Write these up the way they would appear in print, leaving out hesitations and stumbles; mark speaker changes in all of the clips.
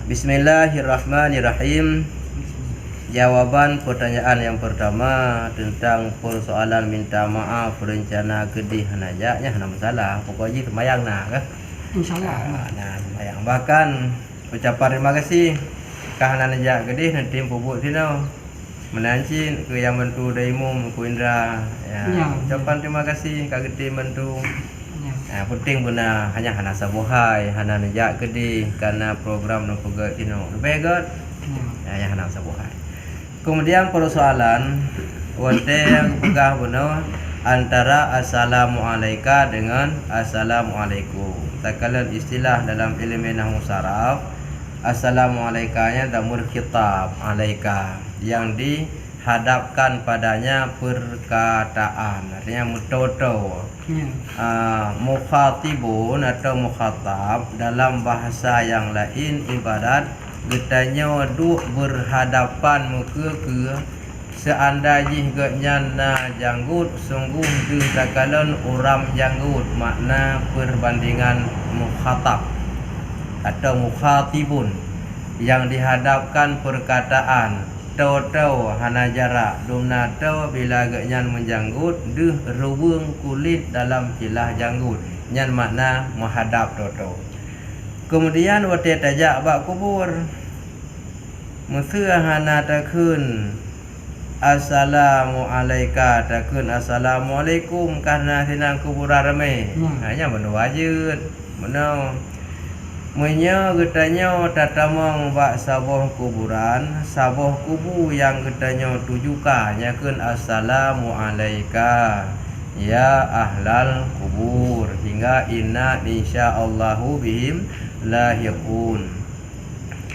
Speaker 1: Bismillahirrahmanirrahim. Jawaban pertanyaan yang pertama tentang persoalan minta maaf rencana gedih najaknya hana masalah. Pokoknya semayang nah kan.
Speaker 2: Insyaallah.
Speaker 1: Nah, semayang. Bahkan ucapan terima kasih kahana najak gedih nanti pupuk sino. Menancin ke yang bantu daimum ku Indra. Ya. Ucapan terima kasih ka gedih bantu. Penting benar hanya hana sabuhai hana najak gede karena program no pegat kino begot hanya hana sabuhai. Kemudian persoalan wate yang pegah benar antara assalamualaikum dengan assalamualaikum. Takalan istilah dalam ilmu nahwu saraf assalamualaikumnya damur khitab alaika yang dihadapkan padanya perkataan artinya mutoto. Mukhatibun atau mukhatab dalam bahasa yang lain ibarat getanya duk berhadapan muka ke seandainya getnya na janggut sungguh di takalan orang janggut makna perbandingan mukhatab atau mukhatibun yang dihadapkan perkataan tau hana jarak dumna tau bila nyan menjanggut deh ruwung kulit dalam cilah janggut nyan makna menghadap tau. Kemudian wate tajak bak kubur musya hana takun assalamualaikum takun assalamualaikum karena sinang kuburan ramai hanya menwajud menau Menya getanya tatamang bak saboh kuburan, saboh kubu yang getanya tujukan nyakeun assalamualaikum ya ahlal kubur hingga inna insyaallahu bihim lahiqun.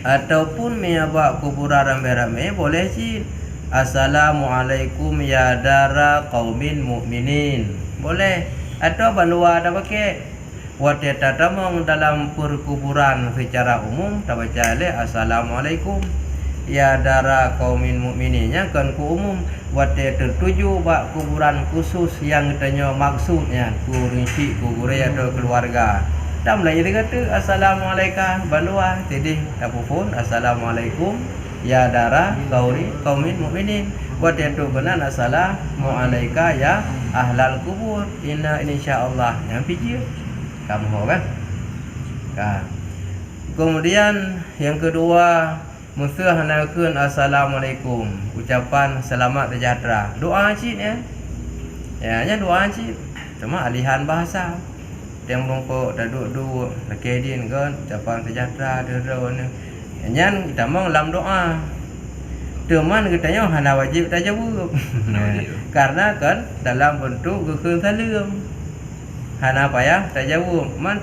Speaker 1: Ataupun menya bak kuburan rame-rame boleh sih assalamualaikum ya dara qaumin mukminin. Boleh. Atau bandua ada pakai wate tatamang dalam perkuburan secara umum tak baca le assalamualaikum ya dara kaumin mukmininnya kan ku umum wate tertuju bak kuburan khusus yang katanya maksudnya ku rinci ku gure atau keluarga tam lain dia kata assalamualaikum bandua tidih tapupun assalamualaikum ya dara kaumin mukminin wate tu benar assalamualaikum ya ahlal kubur inna insyaallah yang pijir kamu kan? Kemudian yang kedua musuh hanakeun assalamualaikum ucapan selamat sejahtera doa cik ya hanya doa cik cuma alihan bahasa yang bongkok duduk lakedin kan ucapan sejahtera derone nyan kita mau dalam doa teman katanya hana wajib tajawub karena kan dalam bentuk gekeun salam hana apa ya tajawub man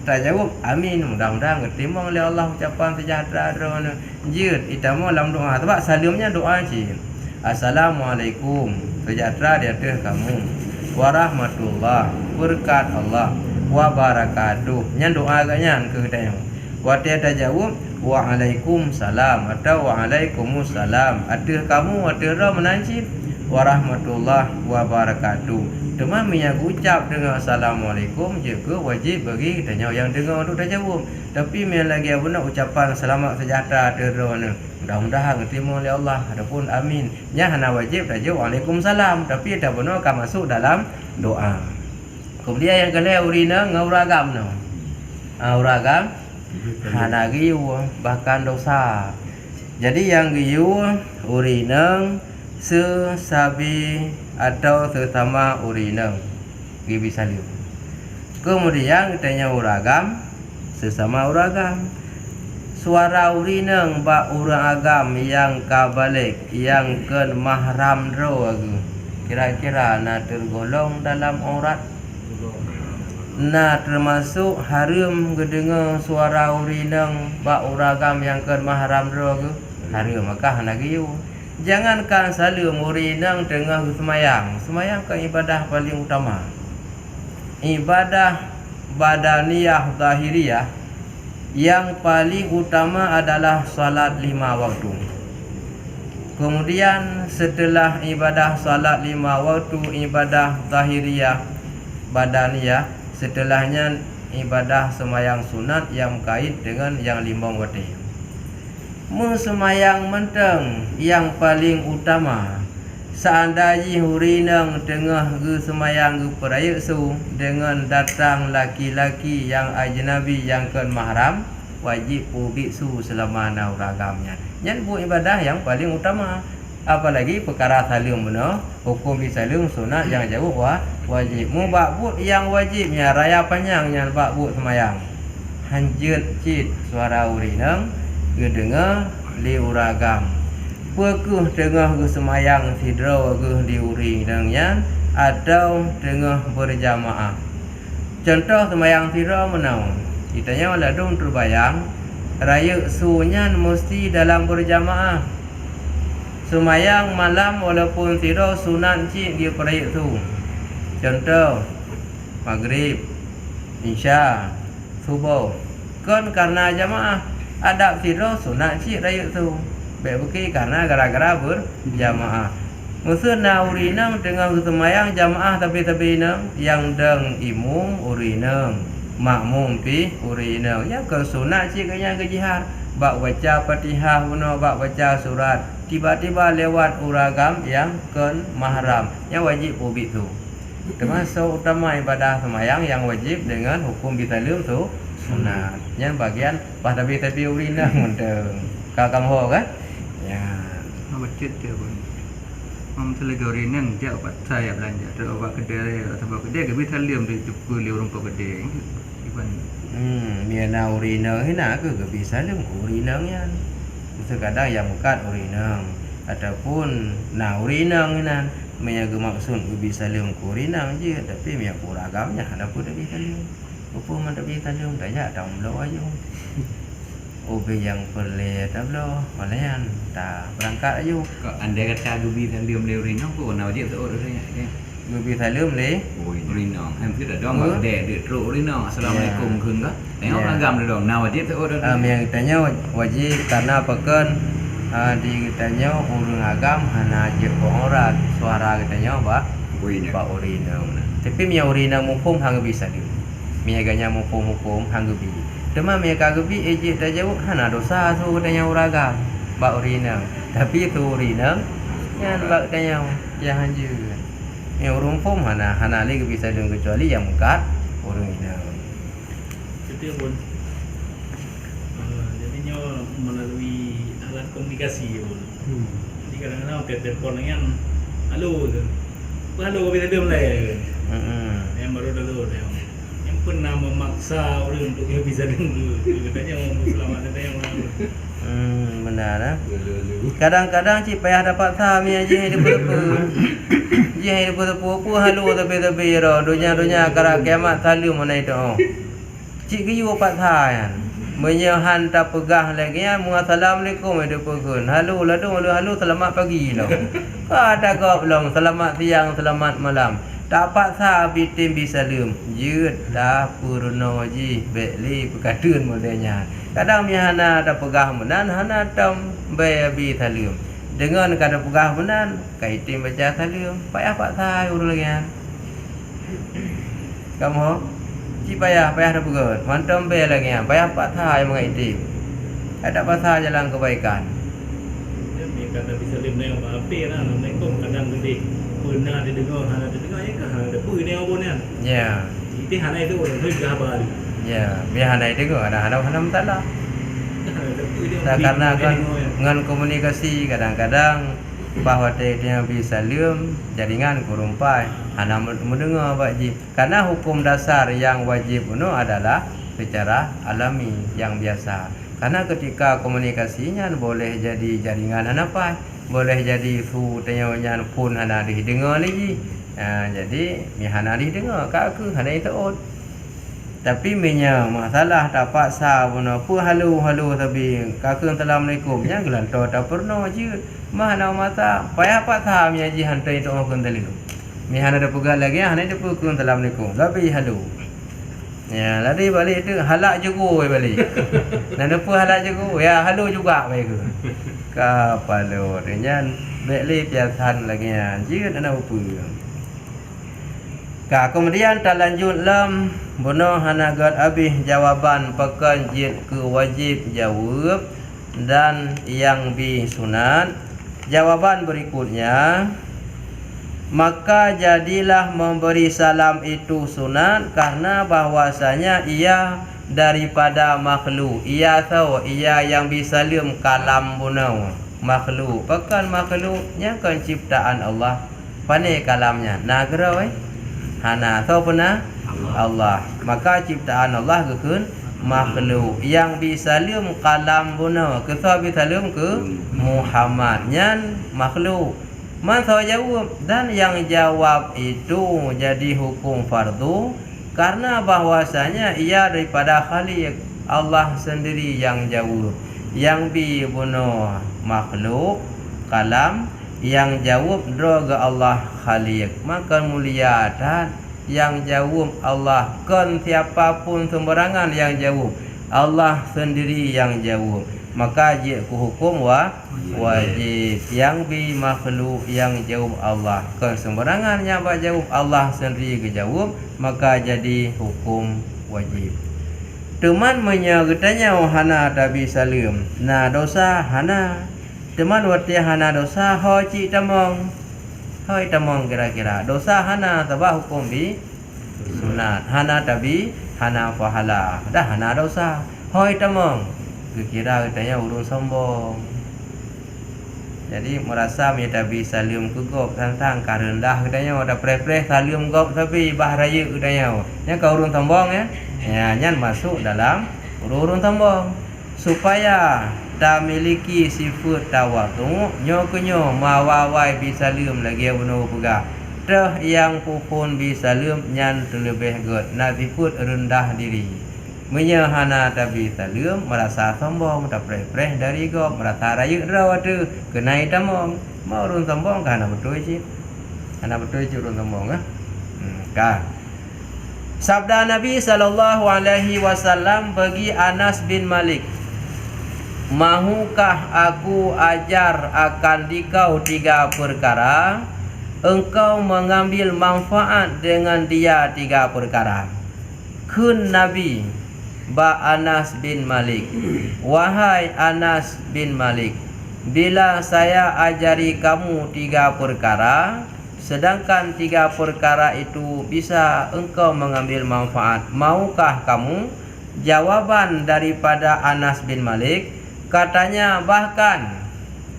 Speaker 1: tajawub amin mudah-mudahan ketimang oleh Allah ucapan sejahtera drone jid itama dalam doa sebab salamnya doa cik assalamualaikum sejahtera di atas kamu warahmatullah berkat Allah wabarakatuh nyan doa agaknya ke katanya wate tajawub waalaikumsalam atau waalaikumsalam atas kamu atas ra menancip warahmatullah wabarakatuh. Teman yang ucap dengan assalamualaikum juga wajib bagi kita yang dengar tu dah jawab. Tapi yang lagi apa ucapan selamat sejahtera terus mudah-mudahan diterima oleh Allah. Adapun amin. Nya hana wajib dah jawab waalaikumsalam tapi dah benar akan masuk dalam doa. Kemudian yang kedua urina ngauragam no. Uragam hana giu bahkan dosa. Jadi yang giu urina sesabi atau sesama urina gibi salim. Kemudian katanya uragam sesama uragam suara urina bak urang agam yang kabalik yang ken mahram ro kira-kira na tergolong dalam aurat na termasuk haram gedengar suara urina bak uragam yang ken mahram ro haram maka hana giu. Jangankan salim urinang tengah semayang. Semayang kan ibadah paling utama. Ibadah badaniyah zahiriyah yang paling utama adalah salat 5 waktu. Kemudian setelah ibadah salat 5 waktu ibadah zahiriyah badaniyah setelahnya ibadah semayang sunat yang kait dengan yang 5 waktu. Semayang menteng yang paling utama. Seandainya hurinang tengah ge semayang ge peraya su dengan datang laki-laki yang ajnabi yang kan mahram, wajib biksu selama nauragamnya. Nyan bu ibadah yang paling utama. Apalagi perkara saling benar, hukum saling sunat yang jauh wajib. Mu bakbut yang wajibnya raya panjangnya bakbut semayang. Hanjut cit suara urinang gedengar li uragam. Pekuh tengah ke semayang sidra ke di urinangnya atau tengah berjamaah. Contoh semayang sidra menau. Kitanya ladung terbayang raya sunyan mesti dalam berjamaah. Semayang malam walaupun sidra sunat cik dia peraya tu. Contoh maghrib, isya, subuh. Kan karena jamaah adab sidra sunat cik raya tu. Baik bukit karena gara-gara berjamaah. Musuh na urinang dengan semayang jamaah tapi nang yang deng imum urinang, makmum pi urinang. Ya ke sunat cik kanya ke jihar. Bak baca Fatihah guna bak baca surat, tiba-tiba lewat uragam yang kan mahram, yang wajib ubik tu. Termasuk utama ibadah semayang yang wajib dengan hukum bitalum tu sunat. Yang bagian pas tapi urinang menteng. Kakam ho kan? Ya.
Speaker 2: Macet dia pun. Telega urinang dia obat saya belanja. Ada obat kedai atau kedai ke bitalum di jumpa li orang kedai. Iban
Speaker 1: Miana urinang hina ke bisa lem urinang yan. Kadang yang bukan urinang ataupun na urinang hina menyaga maksud bisa lem urinang je tapi miak uragamnya ada pun tak bisa lem. Apa man tak bisa lem tak ya dong lo ayo. Obe yang perle tablo malayan ta berangkat ayo.
Speaker 2: Kok andai kata gubi dan lem urinang ko na wajib tu orangnya.
Speaker 1: Gubi thalum le
Speaker 2: urinang hampir ada dong de urinang. Assalamualaikum khun ka tengok ragam dong na wajib tu orang
Speaker 1: yang tanya wajib karena pekan di kitanya urang agam hana je orang suara kitanya ba urinang tapi mia urinang mumpung hang bisa di mia ganya mumpung hang bi tema mia kagebi eje ta jauh hana dosa tu kitanya uragam ba urinang tapi tu urinang yan ba kitanya ya hanju. Yang urung pun hana lagi bisa dengan kecuali yang mukat urung ini.
Speaker 3: Itu pun. Jadinya melalui alat komunikasi pun. Jadi kadang-kadang telepon dengan halo tu. Halo kita dia mulai. Yang baru dulu yang pernah memaksa orang untuk dia bisa dengar. Katanya mau selamat datang yang mana.
Speaker 1: Benar lah. Kadang-kadang cik payah dapat saham ya je hidup berapa. Je hidup berapa halu tapi ro dunia kara kiamat salu mana itu. Cik kiyu dapat saham. Menyahan tak pegah lagi ya. Assalamualaikum hidup pekun. Halu selamat pagi lo. Ada kau belum selamat siang selamat malam. Dapat sah bitim bisa lem. Jut dah purno ji bekli pekadun modelnya. Kadang mihana ada pegah menan hana tam bayi thalum. Dengan kada pegah menan kaitim baca thalum. Payah pak sai urang lagi. Kamu ci payah ada pegah. Mantam bayi lagi. Payah pak sai mengaitim. Ada pasal jalan kebaikan.
Speaker 3: Dia kata bisa lem nang apa lah Assalamualaikum kadang gede. Pernah didengar ya kah ada pun ni apa ni.
Speaker 1: Ya.
Speaker 3: Itu hana itu orang tu dah balik.
Speaker 1: Ya, biar hana itu ada masalah. Karena kan dengan komunikasi kadang-kadang bahawa dia bisa lium jaringan kurumpai hana mendengar wajib. Karena hukum dasar yang wajib itu adalah secara alami yang biasa. Karena ketika komunikasinya boleh jadi jaringan apa, boleh jadi su tanya pun hana didengar lagi. Jadi hana didengar kak hana itu tapi minya masalah tak paksa pun apa halu tapi kakak assalamualaikum nya gelanto tak pernah je mana mata payah paksa minya ji hantai itu orang talilu mi hana ada pegal lagi hana ada pukul assalamualaikum tapi halu ya lari balik tu halak juga balik nak apa halak juga ya halu juga baik ke kapalo dengan bekli piasan lagi ji ada apa Kemudian tak lanjut lam bunuh hanagat habis jawaban pekan jid ke wajib jawab dan yang bi sunat. Jawaban berikutnya, maka jadilah memberi salam itu sunat karena bahwasanya ia daripada makhluk. Ia tahu ia yang bisalim kalam bunau makhluk. Pekan makhluknya kan ciptaan Allah. Pandai kalamnya. Nagra hana tahu pernah Allah. Maka ciptaan Allah kekun makhluk yang bisalim kalam bunau. Kesah bisalim ke Muhammad nyan makhluk. Masa jawab dan yang jawab itu jadi hukum fardu karena bahwasanya ia daripada Khaliq Allah sendiri yang jawab. Yang bi bunuh makhluk kalam yang jawab droga Allah Khaliq. Maka mulia dan yang jawab Allah kan siapapun sembarangan yang jawab. Allah sendiri yang jawab. Maka dia hukum wajib yang bi makhluk yang jawab Allah kan sembarangan yang jawab Allah sendiri ke jawab, maka jadi hukum wajib. Teman menyagetanya hana tabi salim. Nah dosa hana. Teman wati hana dosa hoci tamong. Hoi tamong kira-kira. Dosa hana sebab hukum bi sunat. Hana tabi hana pahala. Dah hana dosa. Hoi tamong. Kira katanya urun sombong. Jadi merasa metabi salim kegop tantang karendah katanya ada preh-preh salim gop tapi bahraya katanya. Nya kau urun sombong ya. Ya nyan masuk dalam urun sombong supaya tak miliki sifat tawadu nyo kenyo mawawai bisalim lagi bunuh pega. Dah yang pupun bisalim nyan terlebih god na sifat rendah diri. Menyahana tabi salim merasa sombong tak preh-preh dari gop merasa raya rawa tu kenai tamong mau urun sombong kan betul sih. Ana betul sih urun sombong kan. Sabda Nabi sallallahu alaihi wasallam bagi Anas bin Malik, mahukah aku ajar akan dikau 3 perkara, engkau mengambil manfaat dengan dia 3 perkara. Kun Nabi ba Anas bin Malik, wahai Anas bin Malik, bila saya ajari kamu 3 perkara, sedangkan 3 perkara itu bisa engkau mengambil manfaat, maukah kamu? Jawaban daripada Anas bin Malik, katanya bahkan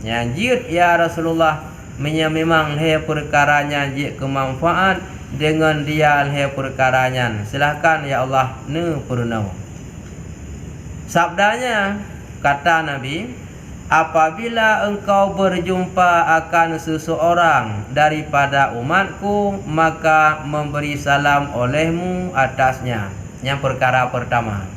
Speaker 1: nyanjit ya Rasulullah, memang he perkaranya jik kemanfaat dengan dia he perkaranya. Silahkan ya Allah ne purnau. Sabdanya kata Nabi, apabila engkau berjumpa akan seseorang daripada umatku, maka memberi salam olehmu atasnya. Yang perkara pertama.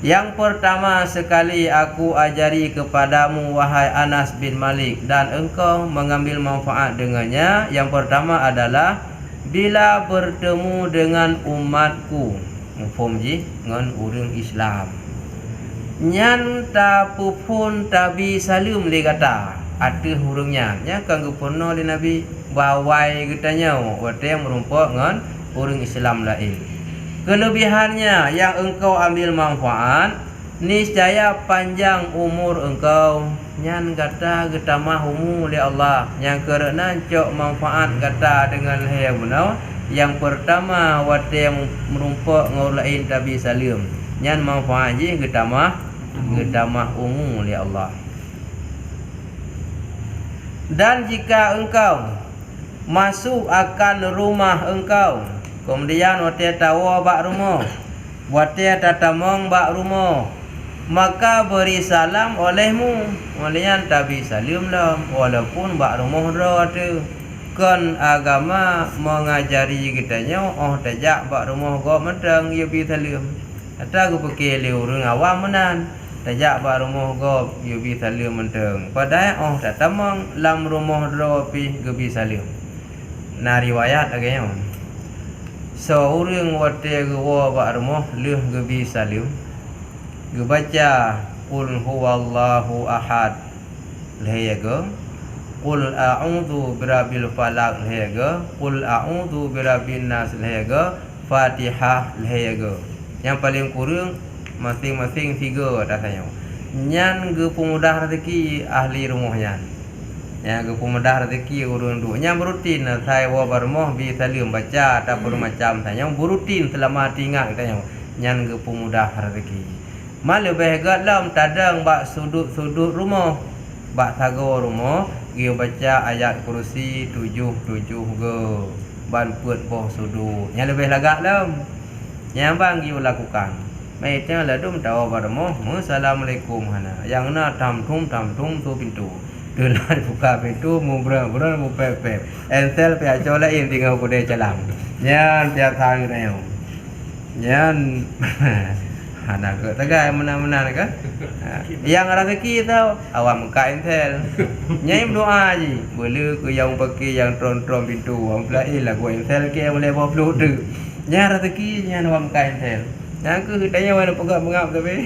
Speaker 1: Yang pertama sekali aku ajari kepadamu wahai Anas bin Malik dan engkau mengambil manfaat dengannya. Yang pertama adalah bila bertemu dengan umatku, mufumji dengan orang Islam, nyan ta pupun tabi salim le kata ada hurungnya nya kang gupurno le Nabi bawai katanya wate yang merumpok dengan orang Islam lain. Kelebihannya yang engkau ambil manfaat, niscaya panjang umur engkau. Nyan kata getamah umur li Allah yang kerana cok manfaat kata dengan haya bunau. Yang pertama wate yang merumpok ngau lain tabi salim, nyan manfaat je getamah umum li Allah. Dan jika engkau masuk akan rumah engkau, kemudian wate tawa bak rumah, wate tatamong bak rumah, maka beri salam olehmu. Olehnya tabi salim lah walaupun bak rumah dah tu. Kan agama mengajari kitanya tajak bak rumah kau mentang ya bi salim. Kata aku pakai le orang awam menan. Tajak bak rumah kau ya bi salim mentang. Padahal tatamong lam rumah dah pi gebi salim. Nah riwayat agaknya. Seorang wate gua bak rumah leh gebi salim. Gebaca qul huwallahu ahad. Leh ya go. qul a'udzu birabbil falaq lehega, qul a'udzu birabbin nas lehega, Fatihah lehega. Yang paling kurang masing-masing 3 dah sayang. Nyan ge pemudah rezeki ahli rumahnya. Ya ge pemudah rezeki urang duk. Yang berutin saya wa barmoh bi salim baca ataupun macam sayang berutin selama ingat sayang. Nyan ge pemudah rezeki. Mal lebih galam tadang bak sudut-sudut rumah. Bak tago rumah dia baca ayat kursi 7 ge ban put boh sudut. Yang lebih lagak lam. Yang bang dia lakukan. Mai tengah ladum tawa barmoh. Assalamualaikum hana. Yang na tam tum tu pintu. Delan buka pintu mu bra mu pep. Ensel pe aco lain tinggal kode calang. Nyan tiap tahun reo. Nyan hana ke tagai menang-menang ke? Yang rezeki tau awam ka ensel. Nyai doa je. Boleh ke yang pakai yang tron pintu. Am lain lah gua ensel ke boleh bawa peluk tu. Nyai rezeki nyai awam ka ensel. Yang ke tanya mana pegap tapi.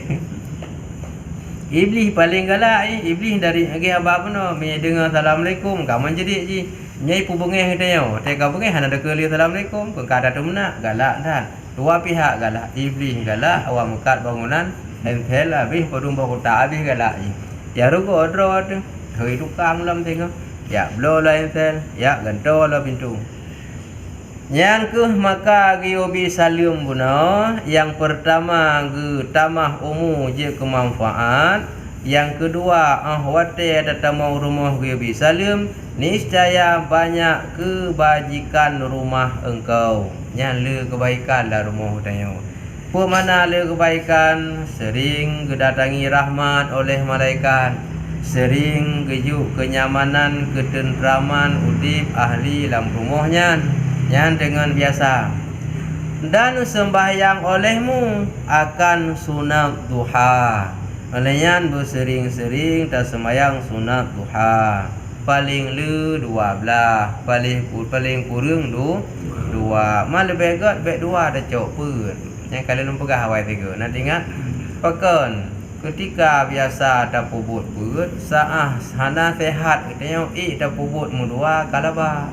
Speaker 1: Iblis paling galak iblis dari agi abang no me dengar assalamualaikum kamu jadi ji nyai pu bengeh tanya te ka bengeh hana ada kali assalamualaikum ke kada tu menak galak dan dua pihak galak iblis galak awak mekat bangunan entel habis padung kota habis galak ji ya rugo odro tu hei tukang lam tengok ya blow lah entel ya gantol lah pintu. Yang ke maka giobi salim guna. Yang pertama ge tamah umu je kemanfaat. Yang kedua wate datamau rumah giobi salim niscaya banyak kebajikan rumah engkau. Yang le kebaikan lah rumah tanya. Pu mana le kebaikan sering kedatangi rahmat oleh malaikat. Sering gejuk kenyamanan ketentraman udip ahli dalam rumahnya. Yang dengan biasa dan sembahyang olehmu akan sunat duha. Olehnya bersering-sering tak sembahyang sunat duha. Paling le 12, paling kurang 2. Mal lebih gat baik 2 dah cok pun. Yang kalian pegah awal 3. Nak ingat pakan ketika biasa tak pubut put saah hana sehat katanya tak pubut mu 2 kalaba.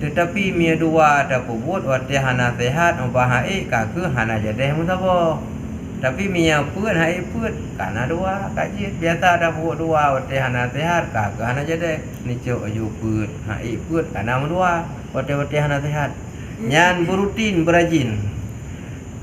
Speaker 1: Tetapi mia 2 ada pubut wate hana sehat bahai kaku hana jadeh musabah. Tapi mia pun hai put kana 2 kajit biasa ada pubut 2 wate hana sehat kaku hana jadeh ni cok aju put hai put kana 2 wate hana sehat. Nyan berutin berajin.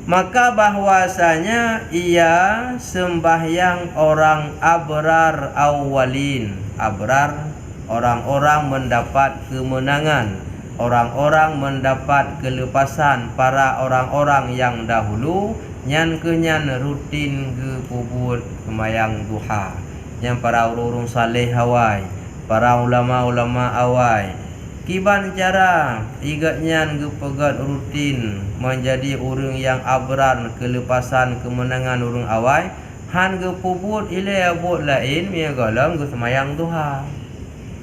Speaker 1: Maka bahwasanya ia sembahyang orang abrar awalin. Abrar orang-orang mendapat kemenangan. Orang-orang mendapat kelepasan para orang-orang yang dahulu nyan kenyan rutin ke kubur kemayang duha. Yang para urung saleh hawai, para ulama-ulama awai. Kiban cara igatnyan ke pegat rutin menjadi urung yang abrar kelepasan kemenangan urung awai. Han ke pubut ile abot lain mia galam ke semayang duha.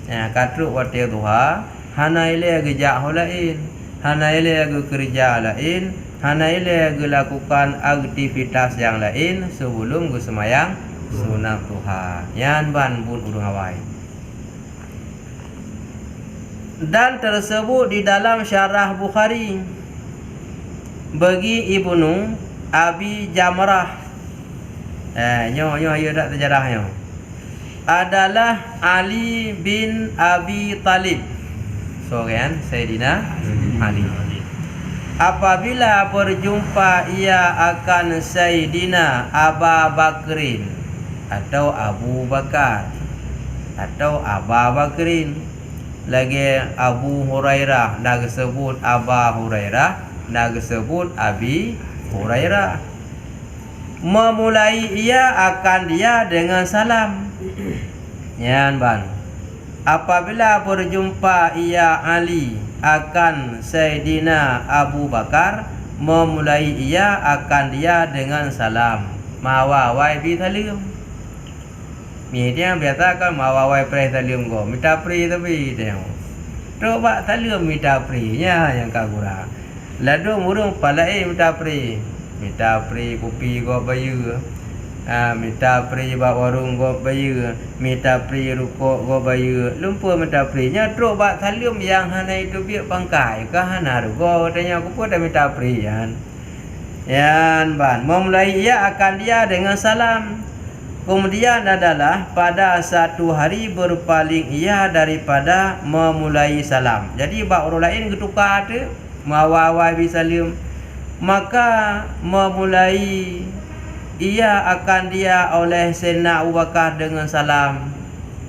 Speaker 1: Ya katruk wate duha. Hana ile gejak lain, hana ile kerja lain, hana ile lakukan aktivitas yang lain sebelum gue semayang sunat duha. Yan ban bun urung awai. Dan tersebut di dalam syarah Bukhari bagi Ibnu Abi Jamrah. Nyo ayo dak sejarahnya. Adalah Ali bin Abi Talib. So kan Sayyidina Ali. Apabila berjumpa ia akan Sayyidina Aba Bakrin atau Abu Bakar atau Aba Bakrin lagi Abu Hurairah nak sebut Aba Hurairah nak sebut Abi Hurairah. Memulai ia akan dia dengan salam. Yan ban. Apabila berjumpa ia Ali akan Sayyidina Abu Bakar, memulai ia akan dia dengan salam. Mawawai bi salim. Dia biasa kan mawawai pre salim go. Minta pri tapi dia. Coba salim minta prinya yang kagura. Lalu murung palai minta pri. Minta pri kopi go bayu. minta pri bak warung go bayu, minta pri rukuk go bayu, lumpur minta pri nya truk bak salim yang hana itu biak pangkai ka hana go tanya aku pun dah minta pri yan ban memulai ia akan dia dengan salam. Kemudian adalah pada satu hari berpaling ia daripada memulai salam. Jadi bak orang lain ketukar tu mawawai bisalim, maka memulai ia akan dia oleh Sayyidina Abu Bakar dengan salam.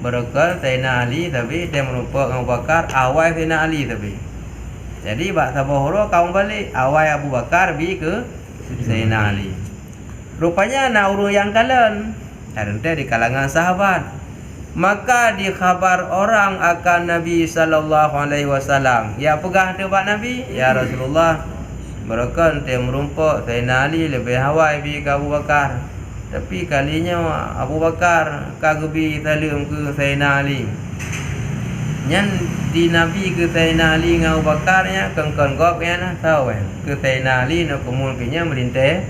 Speaker 1: Berkata Sayyidina Ali tapi dia merupakan Abu Bakar awal Sayyidina Ali tapi. Jadi bak sabahoro kaum balik awal Abu Bakar bi ke Sayyidina Ali. Rupanya nak urus yang kalian ada di kalangan sahabat. Maka dikhabar orang akan Nabi sallallahu alaihi wasallam. Ya pegah debat Nabi, ya Rasulullah. Mereka dia merumpak Sayyidina Ali lebih hawai bi ke Abu Bakar. Tapi kalinya Abu Bakar kagebi salim ke Sayyidina Ali. Nyan di Nabi ke Sayyidina Ali dengan Abu Bakar nya kengkon gop nya tahu ke Sayyidina Ali nak kemun pinya melinteh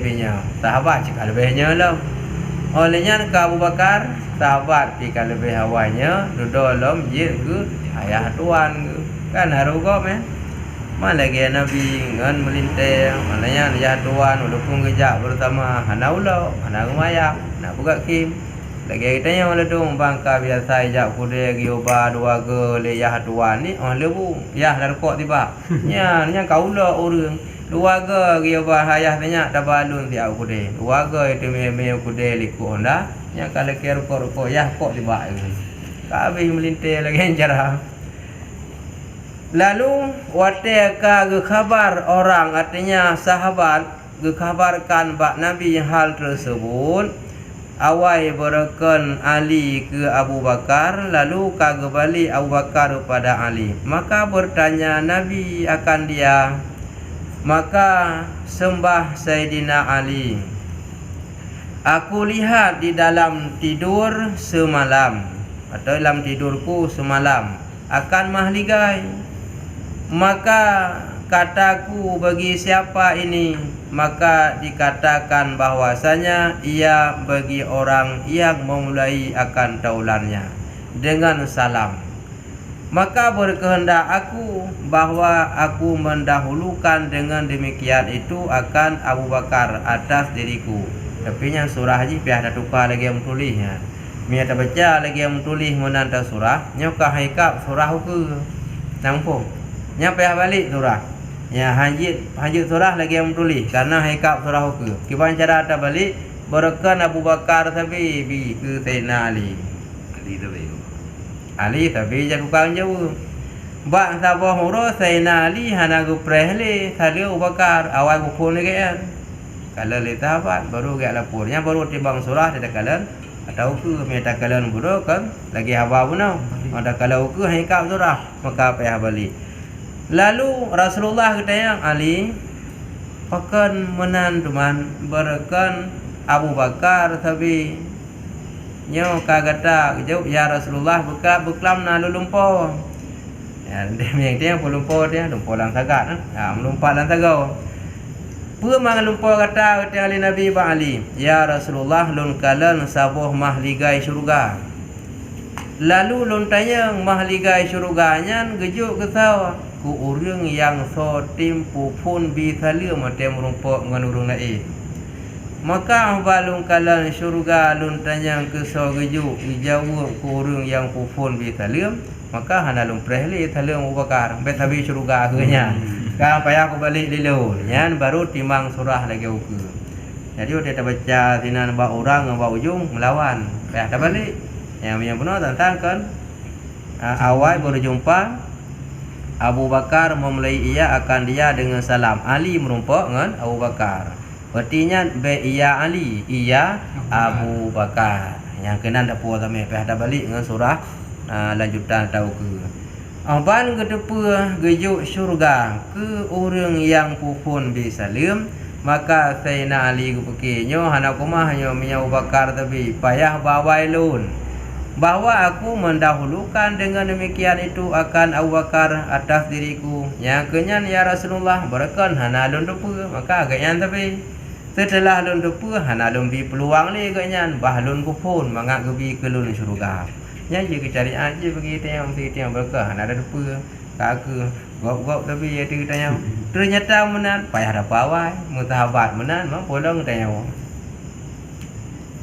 Speaker 1: pinya. Sahabat cakap lebihnya lah. Olehnya ke Abu Bakar sahabat pi lebih hawainya duduk dalam masjid ke ayah tuan ke kan haru gop mana lagi Nabi ngan melinteh malanya ayah tuan walaupun kejap bersama hana ulau hana rumayang nak buka kim lagi kita yang meledung bangka biasa ijak kude gi oba dua ge le yah tuan ni lebu yah dah rekok tiba nya kau ulau orang dua ge gi oba hayah tanya dah balun dia kude dua ge itu me kude liku honda nya kalau kira rekok yah kok tiba kabeh melinteh lagi cara. Lalu wateka khabar orang artinya sahabat khabarkan bak Nabi hal tersebut. Awai berakan Ali ke Abu Bakar, lalu kembali Abu Bakar kepada Ali. Maka bertanya Nabi akan dia. Maka sembah Sayyidina Ali. Aku lihat di dalam tidur semalam atau dalam tidurku semalam akan mahligai. Maka kataku bagi siapa ini, maka dikatakan bahwasanya ia bagi orang yang memulai akan taulannya dengan salam. Maka berkehendak aku bahwa aku mendahulukan dengan demikian itu akan Abu Bakar atas diriku. Tapi yang surah haji pihak ada tukar lagi yang tulisnya. Mia tak baca lagi yang tulis menanta surah. Nyokah haikap surah ke nampung. Nya payah balik surah. Ya hajit surah lagi yang tulis karena haikap surah ke. Kiban cara ada balik berakan Abu Bakar tapi bi ke Sayyidina Ali. Ali tapi jangan tukang jauh. Bak sabah huro Sayyidina Ali hana gu prehle tali Abu Bakar awal buku ni kan. Kalau le sahabat baru gak lapornya baru timbang surah tidak kalian atau ke minta kalian bodoh kan lagi hawa punau. Ada kalau ke haikap surah maka payah balik. Lalu Rasulullah kata Ali pakan menan teman berakan Abu Bakar tapi nyo kagata jauh ya Rasulullah beklam na lulumpo ya dia pelumpo dia lumpo lang tagat melumpat lang tagaw pu mang lumpo kata Ali Nabi ba Ali ya Rasulullah lun kalan sabuh mahligai syurga. Lalu lun tanya mahligai syurganya gejuk ke sawah ku urang yang so timpu pun bisa liu mate merumpok ngan urang lain. Maka balung kalan syurga lun tanya ke so gejuk dijawab ku urang yang pupun bisa liu maka hana lun prehli thalung Abu Bakar bet habis syurga akhirnya. Ka payah aku balik dulu nyan baru timang surah lagi uku. Jadi dia tak baca sinan ba orang ba ujung melawan. Payah tak balik. Yang benar tentang kan awal berjumpa Abu Bakar memulai ia akan dia dengan salam. Ali merumpak dengan Abu Bakar. Artinya be ia Ali, ia Abu Bakar. Yang kena tak puas sampai dah balik dengan surah lanjutan tahu ke. Aban kedepa gejuk syurga ke orang yang pupun bisalim. Maka Sayyidina Ali kupikirnya hana kumah hanya Abu Bakar tapi payah bawai lun. Bahawa aku mendahulukan dengan demikian itu akan Abu Bakar atas diriku. Yang kenyan ya Rasulullah berakan hana lun depa maka agaknya tapi Setelah lun depa hana lun bi peluang le katnya bah lun ku pun mangak ke bi ke lun syurga. Nya je ke cari aje bagi tayang berkah hana ada depa kaka gop-gop tapi ya tu tayang ternyata menan payah dapat awai mutahabat menan mang polong tayang.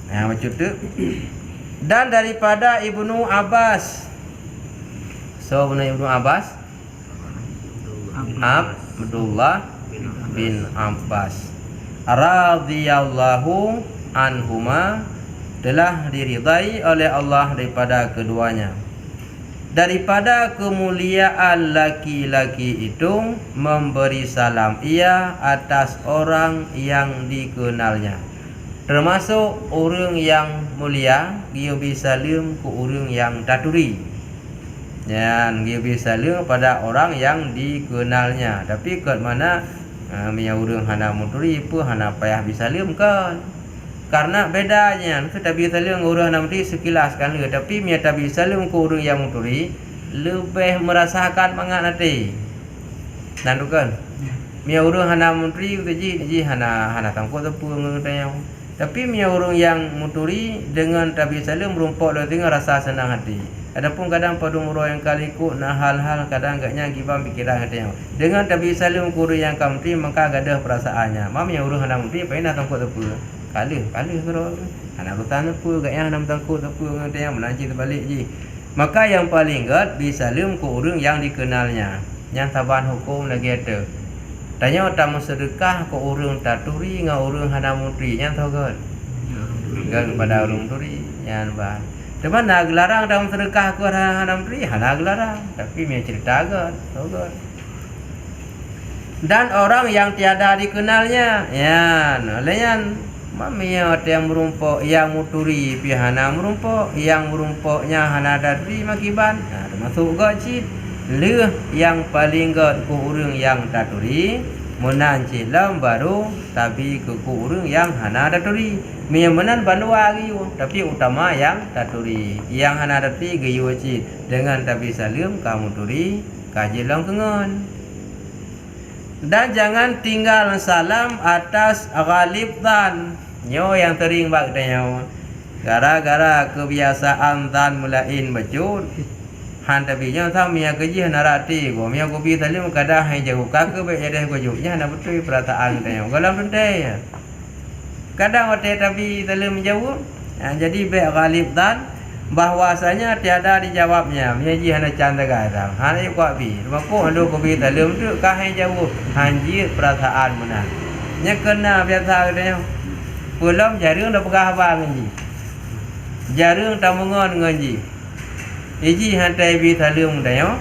Speaker 1: Nah macam tu. Dan daripada Ibnu Abbas. So Ibnu Abbas Abdullah bin Abbas radhiyallahu anhuma telah diridai oleh Allah daripada keduanya. Daripada kemuliaan laki-laki itu memberi salam ia atas orang yang dikenalnya. Termasuk orang yang mulia dia bisa salam ke orang yang taturi. Dan dia bisa salam pada orang yang dikenalnya. Tapi kat mana punya orang hana muturi pun hana payah bisa salam kan. Karena bedanya kita bisa salam orang hana muturi sekilas kan le, tapi dia tak bisa salam ke orang yang muturi lebih merasakan mangat nanti. Dan tu kan. Dia orang hana muturi ji hana tangkut tepu ngutanya. Tapi mia orang yang muturi dengan tabi salam merumpok dan tengah rasa senang hati. Adapun kadang padung orang yang kaliku nak hal-hal kadang agaknya gibam pikiran hati. Dengan tabi salam guru yang kamti maka gadah perasaannya. Mam yang orang hendak mutri pai nak tangkut apa? Kalih kero. Anak rutan apa agaknya hendak tangkut apa ngati yang menanci terbalik ji. Maka yang paling gad bisalam ke orang yang dikenalnya. Yang taban hukum lagi ada. Tanya tamu sedekah ke orang taturi dengan orang hana mutri yang tahu kan? Kan pada orang turi yang ban. Teman nak larang dalam sedekah ke orang hana mutri, hana larang. Tapi dia cerita kan, tahu kan? Dan orang yang tiada dikenalnya, ya, layan. Mami yang merumpok yang muturi pihana merumpok yang merumpoknya hana taturi makiban. Nah, termasuk gacit. Leh yang paling gad ku urang yang taturi menan cilam baru tapi ke ku urang yang hana taturi. Mia menan bandua giu tapi utama yang taturi. Yang hana taturi giu cit dengan tapi salim kamu turi kajilang kengon. Dan jangan tinggal salam atas ghalib dan nyo yang tering bak tanya. Gara-gara kebiasaan dan mulain bajut han tapi nya tham mia keji narati go mia ko bi talim kada hai jauh ka ke be ada ko juknya na betul perataan tanya galam tente kadang ote tapi talim jauh jadi be ghalib dan bahwasanya tiada dijawabnya mia ji hana canda gadang hana ko bi mako ando ko bi talim tu ka hai jauh hanji perataan menang nya kena biasa tanya pulam jarung dah pegah bang ji jarung tamungon ngonji iji hantai bi thalung dayo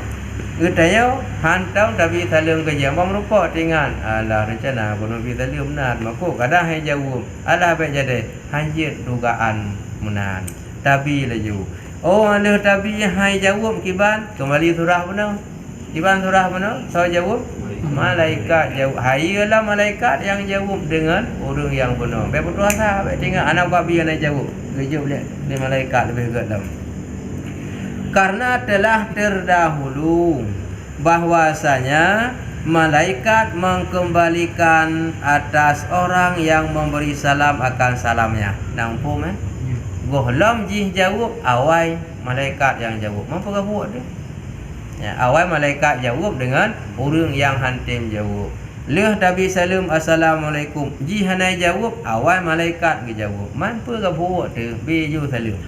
Speaker 1: utayo hantau tapi thalung ke jam merupa dengan ala rencana bono bi thalung benar mako kada hai jauh ala ba jade hanjir dugaan menan tapi laju oh ala tapi hai jauh kiban kembali surah benar kiban surah benar so jauh malaikat jauh hai ialah malaikat yang jauh dengan orang yang benar be berpuasa be tinggal anak babi yang jauh gejuk boleh di malaikat lebih gedam. Karena telah terdahulu bahwasanya malaikat mengembalikan atas orang yang memberi salam akan salamnya. Nampung gohlam jih jawab awai malaikat yang jawab. Mampu ke buat dia? Ya, awai malaikat jawab dengan orang yang hantim jawab. Leh tabi salam assalamualaikum. Jih hanai jawab awai malaikat ke jawab. Mampu ke buat dia? Biju salam.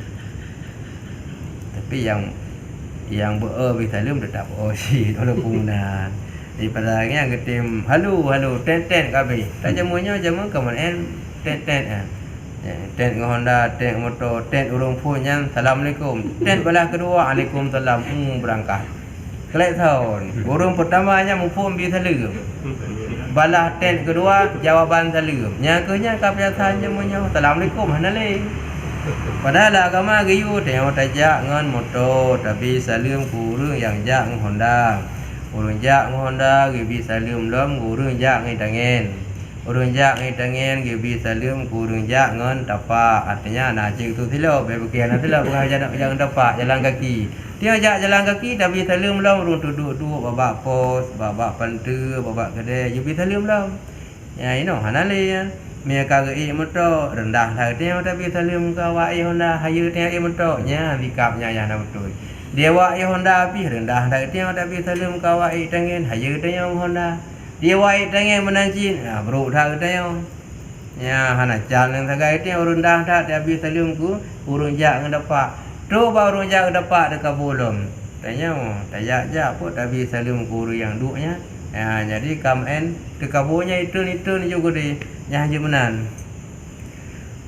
Speaker 1: Tapi yang bi salam tetap si walaupun nan daripada yang ketim halo ten kabe tak jamunya jamu kemudian ten ten Honda ten motor ten urung punya assalamualaikum ten balah kedua waalaikumsalam berangkat kelak tahun urung pertamanya mumpun bi salam balah ten kedua jawaban salam nyakanya kebiasaan jamunya assalamualaikum hanale. Padahal agama gayu tengok tajak ngan motor tapi salim kurang yang jak Honda. Urang jak Honda gibi salim lom kurang jak ngai tangen. Urang jak ngai tangen gibi salim kurang jak ngan tapak. Artinya nak cik tu tilo be bukian tilo pengajar yang tapak jalan kaki. Dia jak jalan kaki tapi salim lom urang duduk babak pos, babak pantu, babak kedai gibi salim lom. Ya ino hanale. Mia kagak motor rendah lah dia tapi salim ke awak Honda hayu dia motor nya bikapnya yang nak betul. Dia awak Honda api rendah lah dia tapi salim ke awak tangan hayu dia Honda. Dia awak tangan menanjin bro dah dia. Ya hana jalan sagai dia rendah dah tapi salim ku urung jak ngedapak. Tu baru jak dapat dekat bolom. Tanya tayak pun tapi salim ku yang duknya. Ya, jadi kamen dekabonya itu juga di yang jemenan.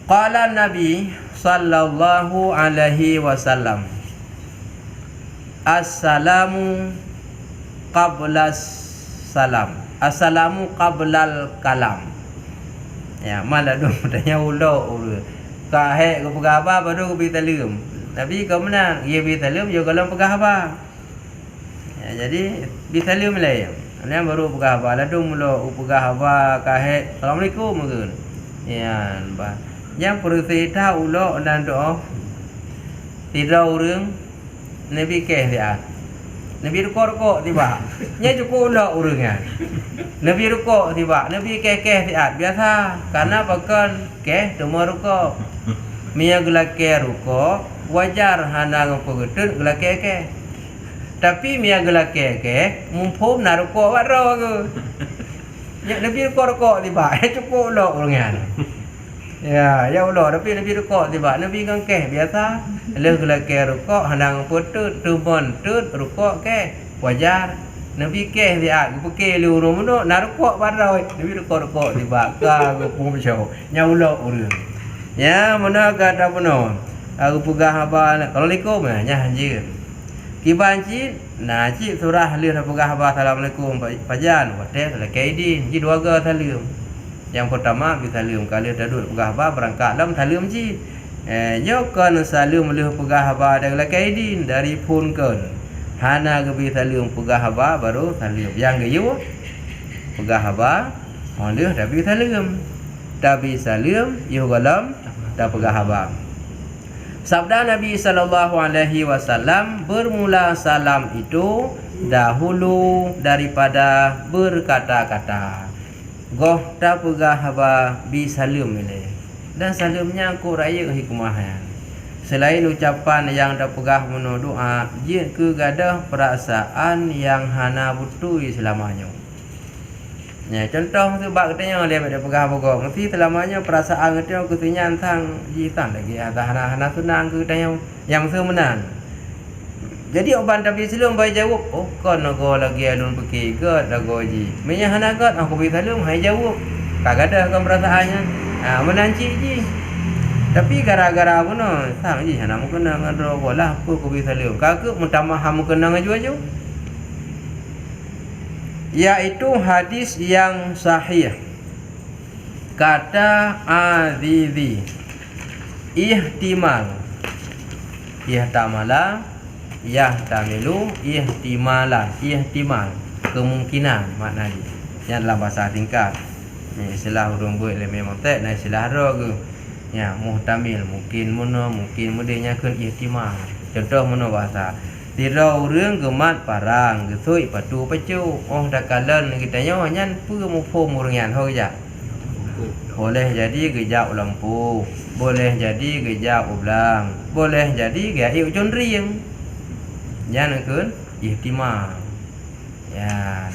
Speaker 1: Qala Nabi sallallahu alaihi wasallam. Assalamu qabla salam. Assalamu qablal kalam. Ya, malah dong tanya ulo. Kahe ke pegaba baru ke bitalum. Tapi kemenang ia bitalum juga kalau pegaba. Ya, jadi bitalum lah. Ana baru pegah ba ladung mulo upegah ba kahe assalamualaikum mungkin ya ba yang perlu tahu ulo dan doa tidak urang nabi ke dia nabi rukuk tiba nya cukup ulo urangnya nabi rukuk tiba nabi ke dia biasa karena pakan ke temu rukuk mia gelake rukuk wajar hana ngopegedun gelake tapi mia gelake mumpum naruko waro ke ya nabi rukuk tiba cukup lo orangnya ya ulo tapi nabi rukuk tiba nabi kan biasa le gelake rukuk handang putut tubon tut rukuk wajar nabi dia ke lu rumono naruko waro nabi rukuk tiba ka pum show nya ulo urang ya mana kata puno aku pegah apa assalamualaikum nya anjir kibanci naci surah lir pegah ba assalamualaikum pajan wate selakaidi ji dua ga salim yang pertama bisa salim kali dadut pegah ba berangkat dalam salim ji yo kan salim lir pegah ba dan lakaidi dari pun kan hana ge bi salim pegah ba baru salim yang ge yo pegah ba lir tapi salim yo galam da pegah ba. Sabda Nabi sallallahu alaihi wasallam bermula salam itu dahulu daripada berkata-kata. Goh ta pegah ba bi salim ile. Dan salimnya ku raya hikmahnya. Selain ucapan yang dah pegah meno doa, jin ke gadah perasaan yang hana butui selamanya. Ya, contoh tu bak katanya dia pada pegah pokok. Mesti selamanya perasaan katanya kutunya tang jitan lagi hana sunang ke katanya yang semenan. Jadi oban tapi selum bai jawab, oh kon nago lagi alun peki god lago ji. Menya hana god aku bi salum hai jawab. Kagak ada kan perasaannya. Menanci ji. Tapi gara-gara puno sang ji hana mungkin ngado bola aku bi salum. Kagak mutamaham kena ngaju-aju. Yaitu hadis yang sahih. Kata Azizi ihtimal yahtamilu ihtimal kemungkinan maknanya yang dalam bahasa tingkat ni istilah urang buat le memang tak na istilah ro ke ya muhtamil mungkin mudahnya keun ihtimal contoh mono bahasa tira urang gemat parang gesoi patu pacu dah kalan kita nyo nyan pu mu pom urang ho ja boleh jadi gejak lampu boleh jadi gejak ublang boleh jadi gejak ujung riang jangan keun ihtimal ya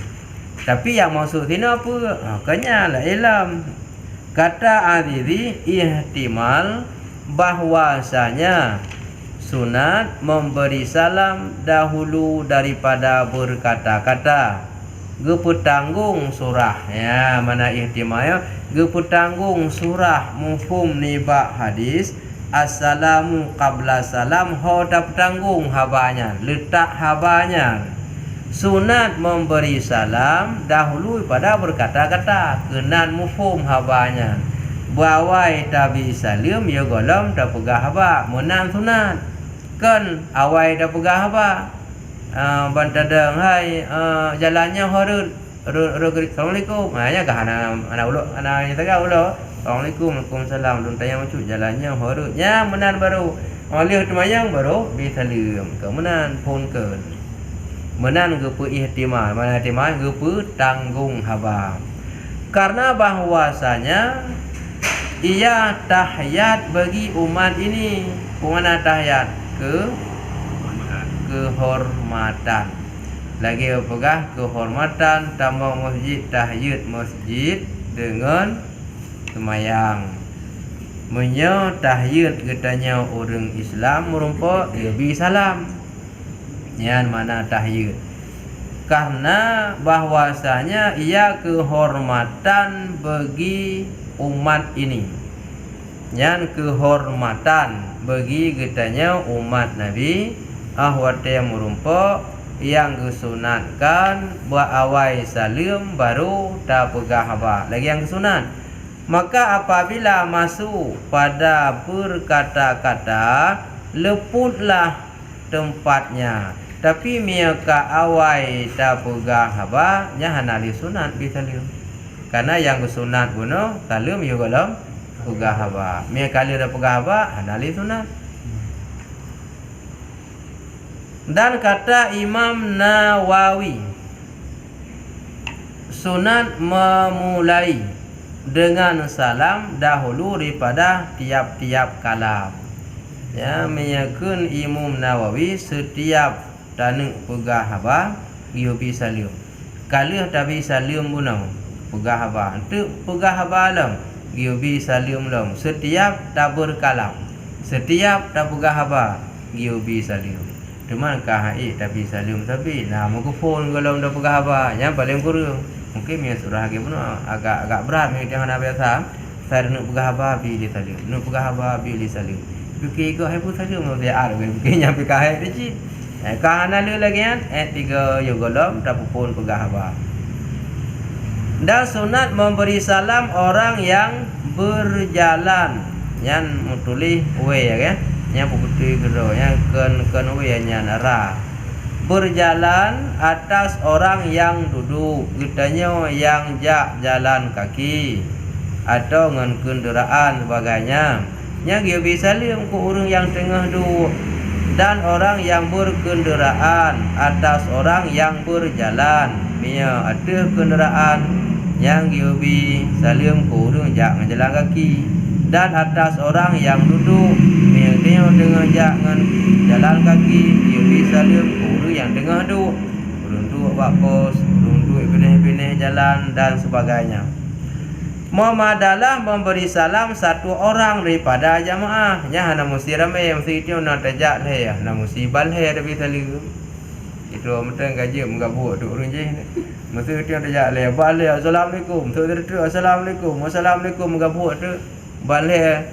Speaker 1: tapi yang maksud sini apa kanya la ilam kata Azizi ihtimal bahwasanya sunat memberi salam dahulu daripada berkata-kata. Gepetanggung surah. Ya, mana ihtimal? Gepetanggung surah mufhum nibak hadis. Assalamu qabla salam. Hoda petanggung habanya. Letak habanya. Sunat memberi salam dahulu pada berkata-kata. Kenan mufhum habanya. Bawai tabi salim ya golam dah pegah haba. Menang sunat. Kan awai dah pegah apa bantadang hai jalannya horut assalamualaikum nya kah ana ulo ana nya taga ulo assalamualaikum waalaikumsalam dun tanya macu jalannya horut nya menan baru oleh temayang baru bisalim kemenan pun ke menan ge pu ihtimal mana ihtimal ge pu tanggung haba karena bahwasanya ia tahiyat bagi umat ini. Mana tahiyat? Kehormatan. Lagi apakah kehormatan tamu masjid, tahiyat masjid dengan semayang. Menyo tahiyat katanya orang Islam merumpa dia beri salam. Yang mana tahiyat? Karena bahwasanya ia kehormatan bagi umat ini. Yang kehormatan bagi katanya umat Nabi ahwat yang merumpa yang kesunatkan buat awal salim baru tak pegah apa lagi yang kesunat. Maka apabila masuk pada berkata-kata leputlah tempatnya. Tapi miaka awal tak pegah apa nya hanali sunat bi salim. Karena yang kesunat guna salim yo galam pegah apa. Miaka kali dah pegah apa hanali sunat. Dan kata Imam Nawawi, sunat memulai dengan salam dahulu daripada tiap-tiap kalam. Ya, menyakun Imam Nawawi setiap tanuk pegah apa dia bisa salim. Kalau tak bisa salim bunau pegah apa tu pegah apa alam dia bisa salim lam. Setiap tak berkalam, setiap tak pegah apa dia bisa salim. Cuma kahai tapi salim tapi nah mikrofon kalau dah pegah apa yang paling kurang mungkin dia surah lagi pun agak berat dia nak biasa saya nak pegah apa pilih salim nak pegah apa pilih salim fikir ke hai pun salim dia ada fikir nyampe kahai dicit kahana lu lagi kan 3 yo golom tak pun pegah apa. Dan sunat memberi salam orang yang berjalan yang mutulih we ya kan yang putih gero yang ken wenya nara berjalan atas orang yang duduk kitanya yang jalan kaki atau dengan kenderaan sebagainya yang dia bisa salim ke orang yang tengah duduk dan orang yang berkenderaan atas orang yang berjalan punya ada kenderaan yang dia bisa salim ke orang yang jalan kaki dan atas orang yang duduk dia dengan jalan kaki dia bisa salim guru yang tengah duduk belum duduk buat pos belum duduk pindah-pindah jalan dan sebagainya. Memadalah memberi salam satu orang daripada jamaah nya hana mesti ramai mesti itu nak tajak leh hana mesti bal leh tapi salim itu mentang gaji enggak buat duk orang je mesti itu tajak leh bal leh assalamualaikum assalamualaikum wassalamualaikum enggak buat tu bal leh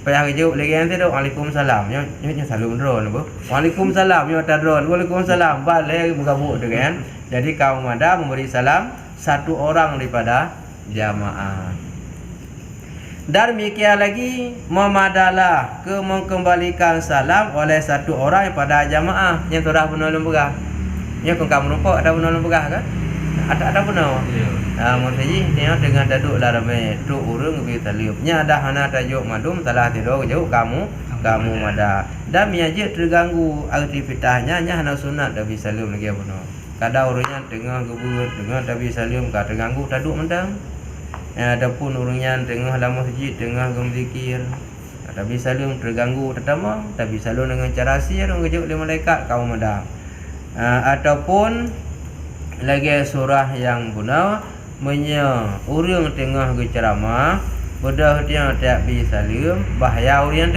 Speaker 1: payah kerja lagi nanti tu Waalaikumsalam nya salam drone apa Waalaikumsalam nya tak drone Waalaikumsalam balik bergabung tu kan. Jadi kaum ada memberi salam satu orang daripada jamaah. Dan demikian lagi memadalah ke mengembalikan salam oleh satu orang pada jamaah yang sudah penolong pegah. Nya kau kamu nampak ada penolong pegah kan? Ada penolong. Maksudnya dia dengan daduk lah ramai tu urung bi taliupnya ada hana tajuk madum salah tidur jauh kamu ada dan miaje terganggu aktivitasnya nya hana sunat dah bi salim lagi apa no kada urungnya tengah gebut dengan dah bi salim ka terganggu taduk mentang adapun urungnya tengah dalam masjid tengah gemzikir dah bi salim terganggu tetamang dah bi salim dengan cara sir ngejuk di malaikat kaum ada ataupun lagi surah yang guna menya urang tengah ke ceramah bedah dia tak bi salim bahaya urang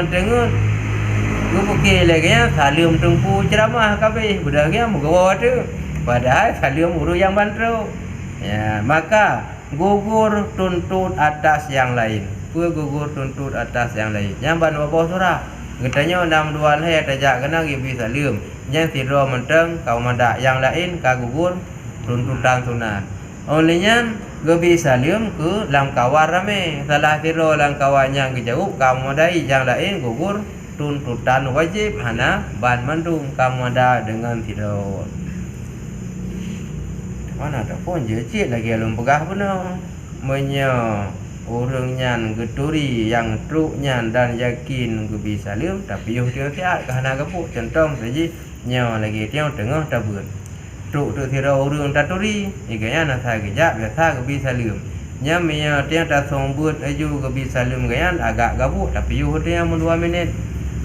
Speaker 1: tengun ku pukil lagi salim tempu ceramah kabeh bedah dia mugawa tu padahal salim urang yang bantru ya maka gugur tuntut atas yang lain gugur tuntut atas yang lain yang ban apa surah katanya 62 leh tajak kena bi salim yang tidur menteng kau mandak yang lain ka gugur tuntutan sunat. Olehnya gebi salim ke dalam kawar rame salah tidur dalam kawannya kejauh kamu dai yang lain gugur tuntutan wajib hana ban mandung kamu ada dengan tidur. Mana ada pun je cik lagi alum pegah benar menya orangnya geturi yang truknya dan yakin gebi salim tapi yo tiap-tiap kahana gepuk contoh saja nyawa lagi tiang tengah tabun truk tu tira orang taturi iganya nak saya kejap biasa gebi salim nya mia tiang ta sombut aju ke bi salam gayan agak gabuk tapi yu dia mun 2 minit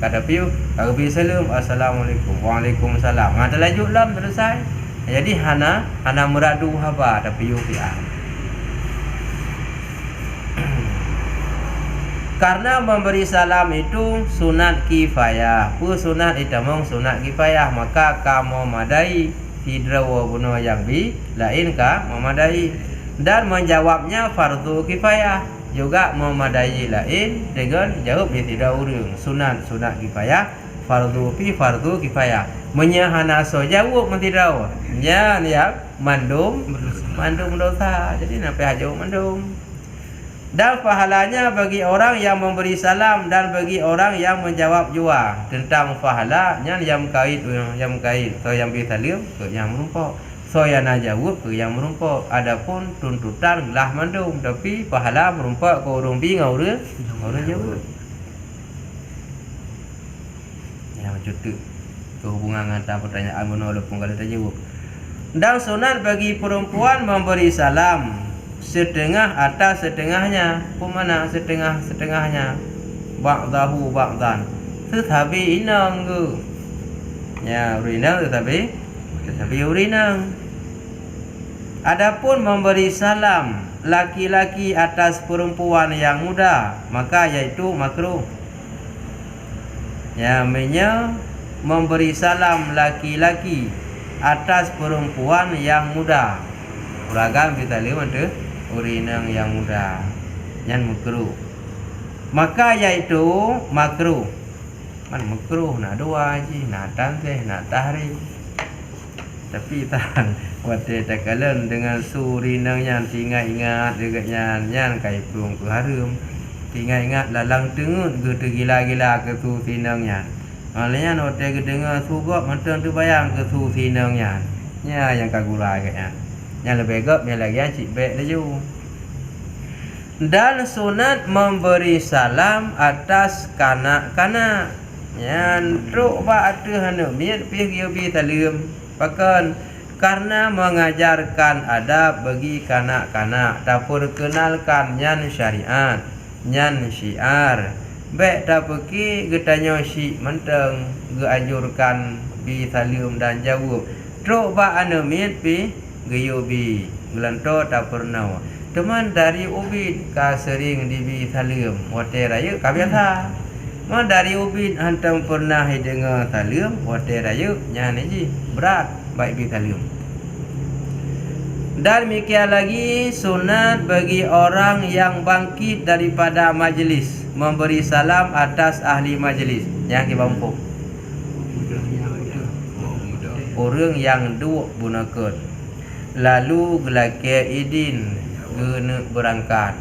Speaker 1: kata piu ke bi salam assalamualaikum waalaikumsalam ngata laju lam selesai jadi hana meradu haba tapi yu pian karena memberi salam itu sunat kifayah. Sunat itu mong sunat kifayah, maka kamu memadai hidrawa bunuh yang lain ka memadai. Dan menjawabnya fardu kifayah juga memadai lain dengan jawab di tidak urang sunat kifayah fardu kifayah. Menyahana so jawab mentidau. Nya yang mandum dosa. Jadi nampai jawab mandum. Dan pahalanya bagi orang yang memberi salam dan bagi orang yang menjawab jua. Tentang pahalanya yang kait so yang bi salim ke yang merumpok, so yang najawab ke yang merumpok. Adapun tuntutan lah mandung tapi pahala merumpok ke orang bi orang jawab. Ya macam tu hubungan antara pertanyaan menolak penggal jawab. Dan sunat bagi perempuan memberi salam setengah atas setengahnya, pemana setengahnya, ba'dahu ba'dan, tetapi inang ke, ya urinang tetapi urinang. Adapun memberi salam laki-laki atas perempuan yang muda, maka yaitu makruh. Ya memberi salam laki-laki atas perempuan yang muda. Uragam kita lihat tu urinang yang muda yang makruh. Maka yaitu makruh. Man makruh nak dua je, nak tanteh, nak tahrim. Tapi tan wate takalan dengan surinang yang tinggal ingat dekat yang kai prung ke harum. Tinggal ingat lalang tengut ke tergila-gila ke tu sinangnya. Malanya wate ke dengar sugok mentang tu bayang ke tu sinangnya. Nya yang kagula katnya. Yang lebih gap yang lagi cik baik laju. Dan sunat memberi salam atas kanak-kanak. Yang truk ba atu hanu miat pi bi talim. Bahkan karena mengajarkan adab bagi kanak-kanak, dapur kenalkan nyan syariat, nyan syiar. Baik tak pergi getanya syik menteng ge anjurkan bi talim dan jawab. Truk ba anu miat pi gayubi gelanto tak pernah teman dari ubid ka sering dibi salim wate raya ka biasa man dari ubid hantam pernah dengar salim wate raya nya ni berat baik bi salim. Dan demikian lagi sunat bagi orang yang bangkit daripada majlis memberi salam atas ahli majlis yang dibampu orang yang dua gunakan. Lalu gelake idin guna berangkat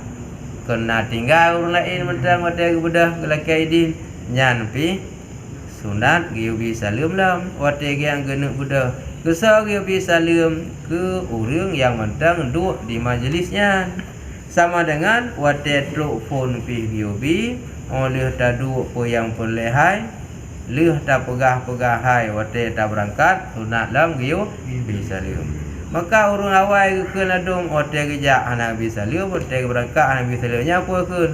Speaker 1: kena tinggal orang lain mentang wate budak gelake idin nyan pi sunat giubi salam lam wate yang guna budak kesal giubi salam ke orang yang mentang duduk di majlisnya sama dengan wate truk phone pi giubi oleh tadu po yang perlehai leh ta pegah-pegah hai wate ta berangkat sunat lam giubi salam. Maka orang awal ke ladung hotel kerja anak bisa liu hotel berangkat anak bisa liu nya apa ke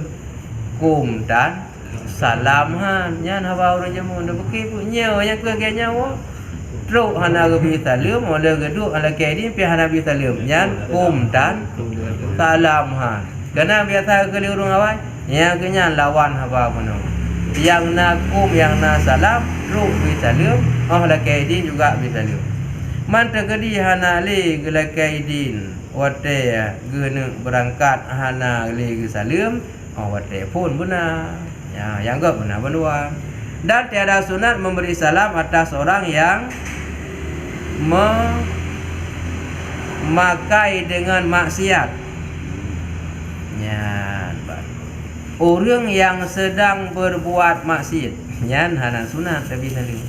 Speaker 1: kum dan salam han nya hawa orang jamu dah pergi punya yang ke nyawa truk anak bisa liu mula geduk ala ke ni pi anak bisa liu nya kum dan salam han kena biasa ke liu orang awal nya ke nya lawan hawa penuh yang nak kum yang nak salam truk bisa liu ala ke ni juga bisa liu. Man tergedi hana li gelakaidin wate guna berangkat hana li salim wate pun benar ya yang gak benar berdua. Dan tiada sunat memberi salam atas orang yang memakai dengan maksiat ya orang yang sedang berbuat maksiat yan hana sunat tapi salim.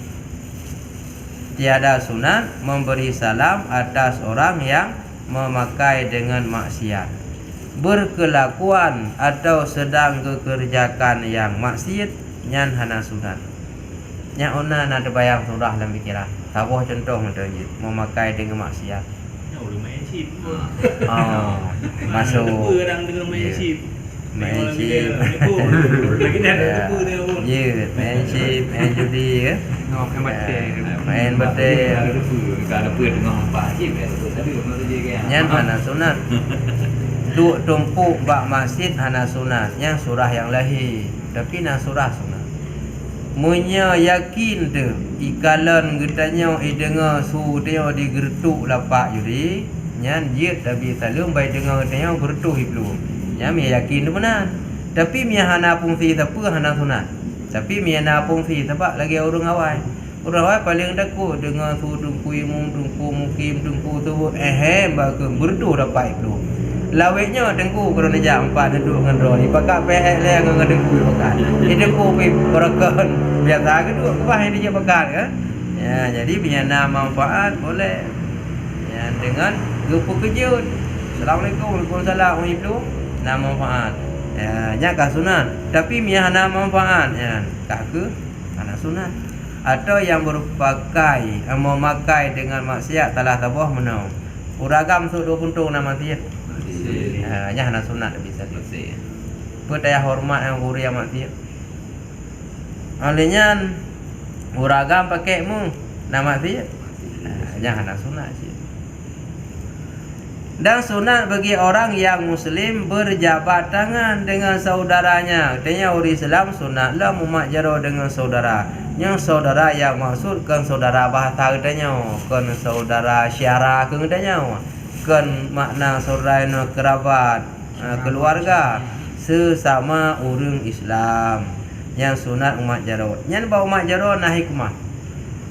Speaker 1: Tiada sunat memberi salam atas orang yang memakai dengan maksiat, berkelakuan atau sedang kekerjakan yang maksiat nyan hana sunat. Nya ona nak bayang surah dalam pikiran. Tabuh contoh macam ni memakai dengan maksiat.
Speaker 3: Ya ulama chip.
Speaker 1: Masuk.
Speaker 3: Tebu kadang dengan main chip.
Speaker 1: Main chip.
Speaker 3: Lagi dah tebu dia pun.
Speaker 1: Ya, main chip, main judi ke.
Speaker 2: Ngok yang betul.
Speaker 1: Main betul.
Speaker 4: Kalau pun dengan empat chip tapi mana je kan.
Speaker 1: Nyan hana sunat. Duk tumpuk bak masjid hana sunat. Yang surah yang lahir. Tapi na surah sunat. Munya yakin tu ikalan getanya dengar su dia digertuk lapak judi. Nyan dia tapi talum bai dengar getanya gertuk iblu. Nyan mi yakin tu benar. Tapi mi hana fungsi siapa hana sunat. Tapi mi hana fungsi sebab lagi orang awal. Orang awal paling takut dengar su tungku imum tungku mukim tungku tu bagus gertuk dapat iblu. Laweknya tengku kalau nak jam 4 duduk dengan roh ni pakak pehek le dengan dengku pakak. Dia dengku pi perekan biasa ke duduk ke bah dia pakak kan. Ya jadi bina manfaat boleh. Ya dengan grup kejut. Assalamualaikum waalaikumsalam itu na manfaat. Ya nya ka sunat tapi miah na manfaat ya ka ke ana sunat. Atau yang berpakai memakai dengan maksiat telah tabah menau. Uragam su 20 puntung nama maksiat. Nya hana sunat bisa selesai. Budaya hormat yang guru yang mati. Alenya uragam pakai mu nama mati. Nya hana sunat sih. Dan sunat bagi orang yang muslim berjabat tangan dengan saudaranya. Artinya orang Islam sunatlah memakjaro dengan saudara. Yang saudara yang maksud kan saudara bahasa katanya, kan saudara syara katanya. Kan makna saudara kerabat keluarga sesama orang Islam yang sunat umat jarot. Yang bau umat jarot nah hikmah.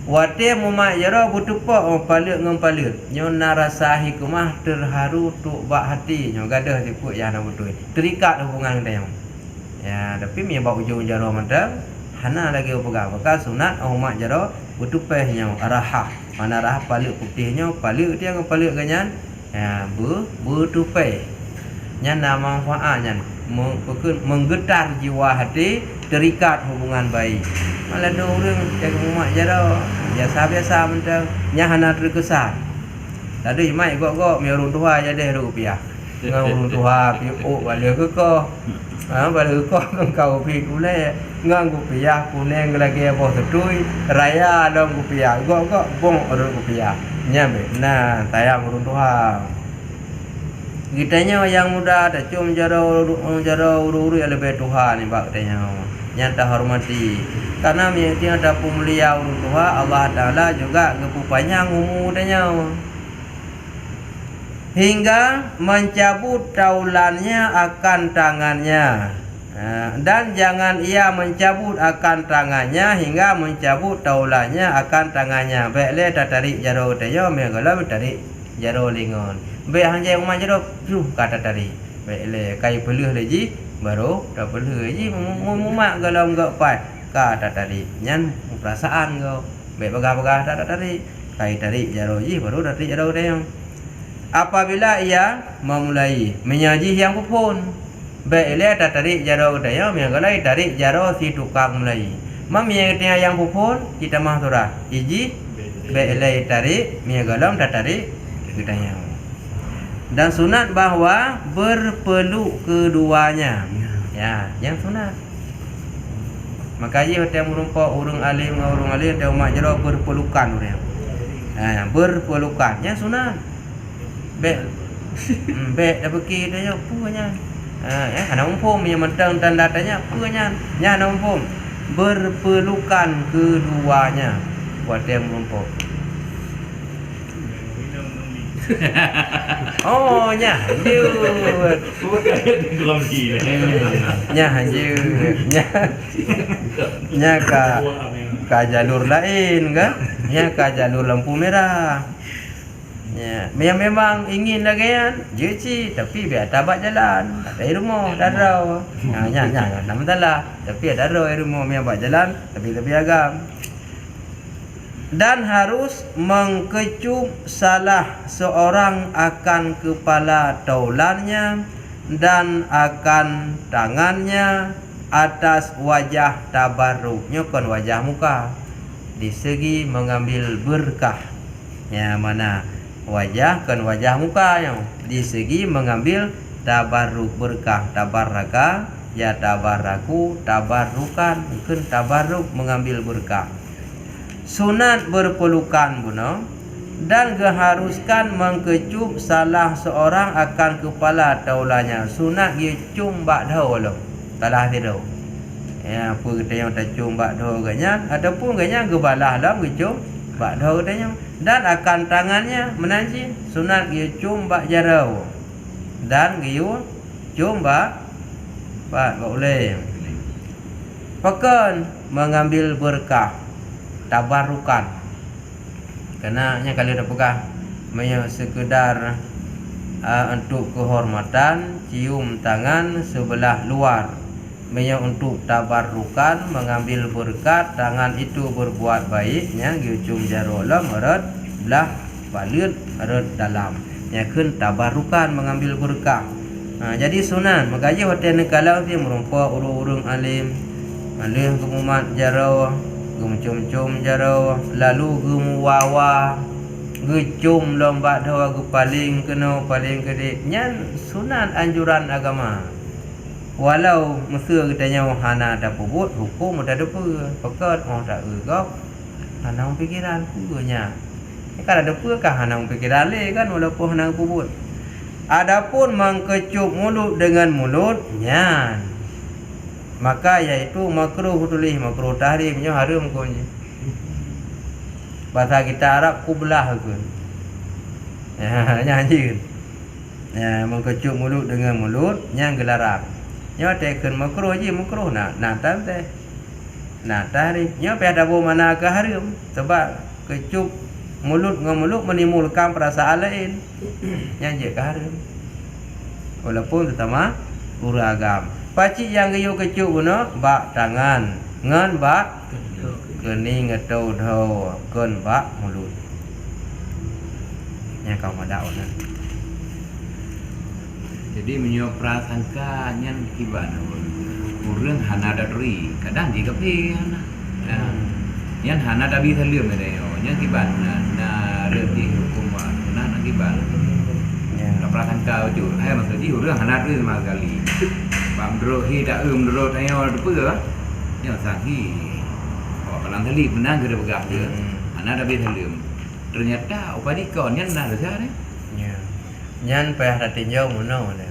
Speaker 1: Wate umat jarot butuh pak palit dengan palit. Nyo narasa hikmah terharu tuk bak hati. Nyo gadah tipuk yang nak betul. Terikat hubungan kita. Ya, tapi mi bau ujung jarot mata hana lagi pegang. Maka sunat umat jarot butuh pehnya arahah. Mana arah palit putihnya palit dia dengan palit ganyan. Ya, bertupai. Yang nama manfaatnya menggetar jiwa hati, terikat hubungan baik. Malah ada orang jaga umat jara biasa-biasa mentang nya hana terkesan. Tadi mai gok-gok mi orang tua jadi rupiah. Dengan orang tua pi balik ke ko. Balik ko kau pi kule ngang rupiah kuning lagi apa setui raya dong rupiah. Gok-gok bong orang rupiah. Nyambe nah tayang urun Tuhan kitanya yang muda ada cum jaro uru-uru yang lebih Tuhan ni bak katanya nyata hormati karena dia ada pemulia urun Tuhan Allah Ta'ala juga kepupannya umur katanya hingga mencabut taulannya akan tangannya dan jangan ia mencabut akan tangannya hingga mencabut taulannya akan tangannya. Baiklah dah tarik jaro tayo megala tarik jaro lingon. Baik hanya umat jaro tu kata tarik. Baiklah kai peluh lagi baru dah peluh lagi mumak galau enggak pai kata tarik. Nyan perasaan kau. Baik bagah-bagah tak tarik. Kai tarik jaro ji baru tarik jaro tayo. Apabila ia memulai menyaji yang pun baiklah dah tarik jaro daya mengalai tarik jaro si tukang mulai. Mam yang pupun kita mah surah. Iji baiklah tarik mengalam dah tarik gedanya. Dan sunat bahwa berpeluk keduanya. Ya, yang sunat. Makanya hotel merumpa urang alim teu mak jaro berpelukan urang. Berpelukan yang sunat. Baik. Baik dah pergi dia punya. Anak umpum yang mentang tanda tanya punya nya anak umpum berpelukan keduanya buat dia merumpuk. Oh nya hanjut nya hanjut nya ka jalur lain kan nya ka jalur lampu merah. Ya, memang ingin lagi kan, jeci tapi biar tabat jalan, tak ada rumah, dah rau. Nya, nama talah. Tapi ada rau rumah memang buat jalan, tapi agam. Dan harus mengkecup salah seorang akan kepala taulannya dan akan tangannya atas wajah tabarruknya kan wajah muka di segi mengambil berkah. Ya mana wajah kan wajah mukanya. Di segi mengambil tabarruk berkah, tabarraka ya tabaraku, tabarrukan kan tabarruk mengambil berkah. Sunat berpelukan buno dan keharuskan mengkecup salah seorang akan kepala taulanya. Sunat dia cum bak dah lo. Talah tidur. Ya apa kita yang tak cum bak dah ganya ataupun ganya gebalah lam kecum bak dah katanya dan akan tangannya menanji sunat dia cum bak jarau. Dan dia cum bak boleh. Pekan mengambil berkah tabarukan. Karena nya kalau dah pegang sekedar untuk kehormatan cium tangan sebelah luar. Untuk tabarukan mengambil berkat tangan itu berbuat baiknya cium jarolam erat belah balut erat dalam. Nya kun tabarukan mengambil berkah. Jadi sunan makanya hotel kalau dia merumpa urung-urung alim alih kemumat jarau gum-cum-cum jarau lalu gum wawa gecum lomba dawa gu paling kena paling gede nyan sunan anjuran agama walau mesur katanya hana ada pubut hukum ada depa pekat tak egap hana pikiran punya kan ada apa kah hana pikiran le kan walaupun hana pubut. Adapun mengkecup mulut dengan mulut nyan maka yaitu makruh tulis makruh tahrimnya haram kunci. Bahasa kita Arab kublah kun. Ya nyanyi. Ya mengkecup mulut dengan mulut yang gelarang. Nya teken makruh je makruh nak tante. Nah tahrim nya pada mana ke haram sebab kecup mulut dengan mulut menimbulkan perasaan lain yang je ke haram. Walaupun terutama uragam. Pacik yang gayu kecup guna bak tangan, ngan bak kening atau dah kon bak mulut. Yang kau madau nan.
Speaker 4: Jadi menyo prasangka nyan kiban urang hana dadri kadang jika pi hana. Nyan hana dabi thaliem ade nyan kiban na reti hukum wa na kiban. Ya prasangka ju hai maksud ji urang hana ri sama sekali. Bang dro hi dak dro tayo depa nya sahi. Oh kalang thalib menang ke begah dia. Hana dabi thaliem. Ternyata upadika nyan na dosa ni.
Speaker 1: Ya. Nyan payah tinjau mono ne.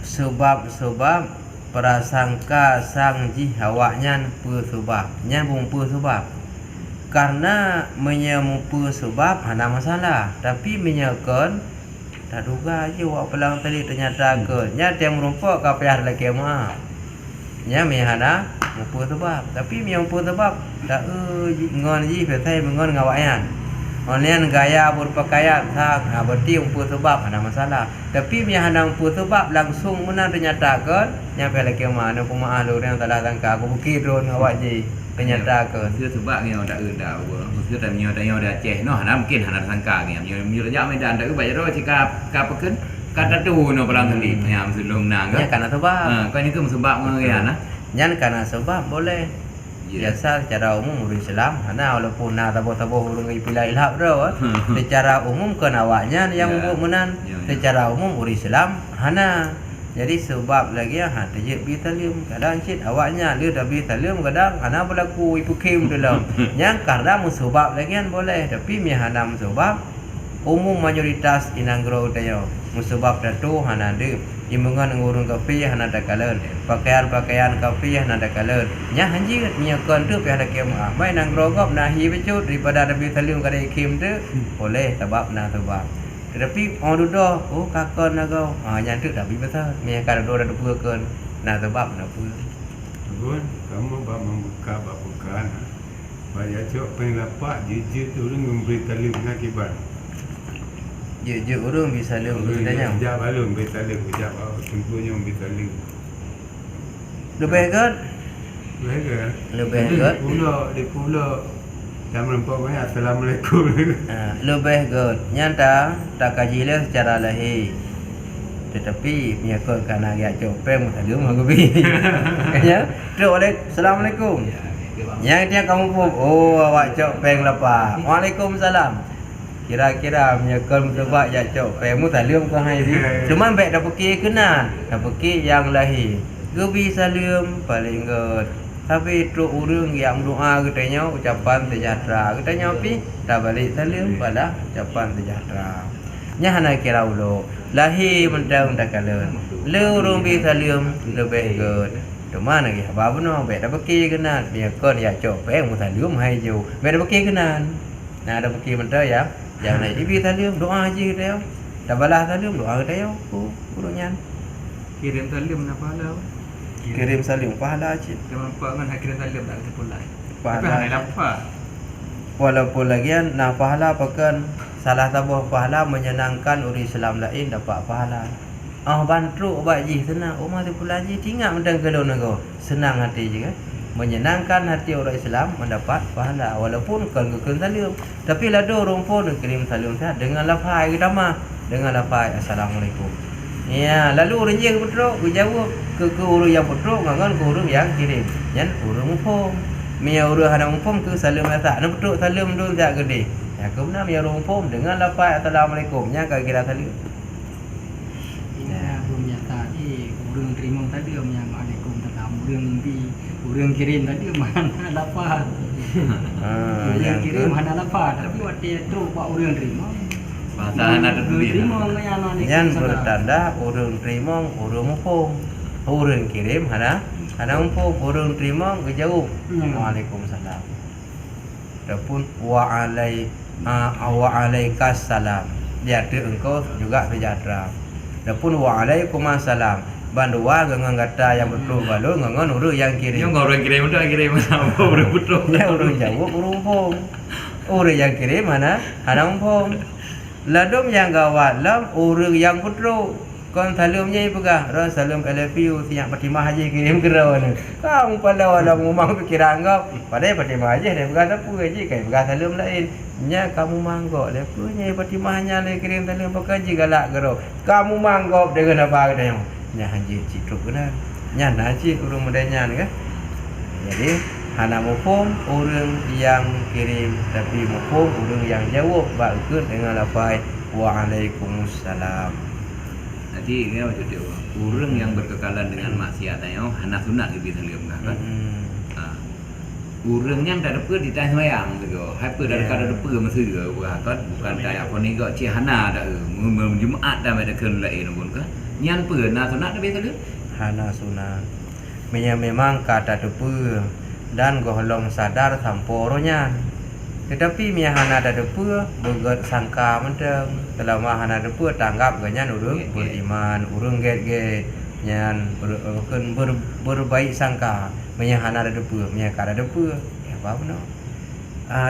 Speaker 1: Sebab prasangka sang ji hawaknya pu sebab. Nyan pun pu sebab. Karena menyempu sebab ada masalah, tapi menyakon tak duga je wak pelang tadi ternyata ke. Nya tiang merumpak ka payah lagi maaf. Nya mihana mempu sebab, tapi mempu sebab tak ngon ji petai mengon ngawaknya. Online gaya berpakaian tak berarti mempu sebab ada masalah. Tapi mihana mempu sebab langsung menang ternyata ke. Nya payah lagi maaf nak pemaaf lu yang tak sangka aku bukit drone ngawak ji. Ternyata ke
Speaker 4: Sưa sebab ni dak dah sưa tak nyo dah Aceh no hana mungkin hana sangka ni nyo rejak medan dak ubay ro cakap ka peken kata tu no pelang kali ya sebelum nang
Speaker 1: nya karena sebab.
Speaker 4: Kan itu sebab mengian nah.
Speaker 1: Nyan karena sebab boleh. Biasa secara umum urang Islam hana walaupun na tabo-tabo urang ipilah ilhab ro secara umum kan awaknya yang umum menan secara umum urang Islam hana. Jadi sebab lagi ha tajik bi talim kadang cit awaknya dia dah bi talim kadang hana berlaku ibu kim dalam yang karena musabab lagi boleh tapi mi hana musabab umum mayoritas inanggro tayo musabab datu hana de imungan ngurung kafe hana dakalan pakaian kafe hana dakalan nya hanji mi kon tu pi ada kem mai nanggro gop nahi becut daripada ada bi talim kada kim tu boleh sebab na sebab. Tetapi orang duduk, oh kakon nak kau. Yang tu dah besar. Mereka ada dua ada bukan. Nah sebab nak pun.
Speaker 5: Tuan, kamu bak membuka bak bukan. Bayar cok penlapak jejak tu orang memberi talim akibat.
Speaker 1: Je orang bisa lem tanya.
Speaker 5: Jap balum beri talim, jap tentunya memberi talim.
Speaker 1: Lebih kan? Lebih kan?
Speaker 5: Di pulau yang merempak banyak Assalamualaikum.
Speaker 1: Lebih good. Nyata tak kaji lah secara lahir. Tetapi menyakut kerana dia copeng tadi rumah gobi. Kaya tu oleh Assalamualaikum. Yang dia kamu pun awak copeng lepas. Waalaikumsalam. Kira-kira menyekal sebab ya cok pemu salim ke hai di. Cuma baik dah pergi kena, dah pergi yang lahir. Gebi salim paling good. Tapi tu urang yang doa katanya ucapan sejahtera. Katanya pi dah balik salim pada ucapan sejahtera. Nya hana kira ulo. Lahir mentang dah kalen. Le urang bi salim lebih good. Cuma lagi apa benar baik dah pergi kena. Menyekal ya cok pemu salim hai jo. Baik dah pergi kena. Nah dah pergi mentang ya. Jangan ibi salim doa haji dia. Dah balas salim doa dia. Urangnya
Speaker 2: Kirim salim nak pahala.
Speaker 1: kirim salim pahala haji.
Speaker 2: Dia nampak kan kirim salim tak terpulai. Tapi
Speaker 1: Pahala.
Speaker 2: hanya lapar.
Speaker 1: Walaupun lagian nak pahala pakan salah satu pahala menyenangkan orang Islam lain dapat pahala. Bantu obat ji senang. Masa pulang ji tinggal mentang kedua nego. Senang hati je kan. Menyenangkan hati orang Islam mendapat pahala walaupun kan kirim salim. Tapi lado orang pun kirim salim saya dengan lafaz kita mah dengan lafaz assalamualaikum. Ya, lalu orang yang betul jawab ke orang yang betul ngangan ke orang yang kirim. Yan orang umpum. Mia orang hana umpum ke salim tak. Nak betul salim dulu tak gede. Ya, kebenar mia orang umpum dengan lafaz assalamualaikum. Nya kira salim.
Speaker 6: Ini belum nyata ni urang terima tadi yang alaikum salam urang di urang kirim tadi mana dapat urang kirim mana dapat tapi waktu itu pak urang terima
Speaker 4: Bahasa anak dulu
Speaker 6: terima yang
Speaker 1: Yan bertanda orang terima orang umpum. Orang kirim hana umpum. Orang terima kejauh. Waalaikumsalam. Adapun wa alaikas salam. Dia ada engkau juga sejahtera. Adapun wa alaikumassalam. Bandua dengan kata yang betul balu dengan urang yang kirim.
Speaker 4: Yang orang kirim udah kirim apa orang betul.
Speaker 1: Ya urang jawab urang umpum. Urang yang kirim mana umpum. Ladum yang gawat lam urang yang betul. Kon salimnya pegah. Ra salam I love you siap Fatimah haji kirim gerau ni. Kamu pada wala ngomong pikiran kau. Padahal Fatimah haji dia pegah apa haji kai pegah salam lain. Nya kamu manggok lepanya Fatimahnya le kirim salam pakai haji galak gerau. Kamu manggok dengan apa katanya. Nya haji citruk benar. Nya haji urang mudanya ni kan. Jadi hana mufhum orang yang kirim tapi mufhum orang yang jawab bagus dengan lafaz waalaikumsalam.
Speaker 4: Jadi ini macam dia orang yang berkekalan dengan maksiat ayo hana sunat lebih salim kan. Orang yang dah depa di tang sembahyang tu. Apa dah dekat depa masa ke bukan dah apa ni gak hana dah Jumaat dah ada kan lain pun kan. Nyan pe na sunat lebih salim.
Speaker 1: Hana sunat. Memang kata depa dan golong sadar samporonya. Tetapi mia hana ada depa begot sangka menteng selama hana depa tanggap ganyan urang beriman urang get nyan berbaik sangka mia hana ada depa mia kada depa ya apa benar.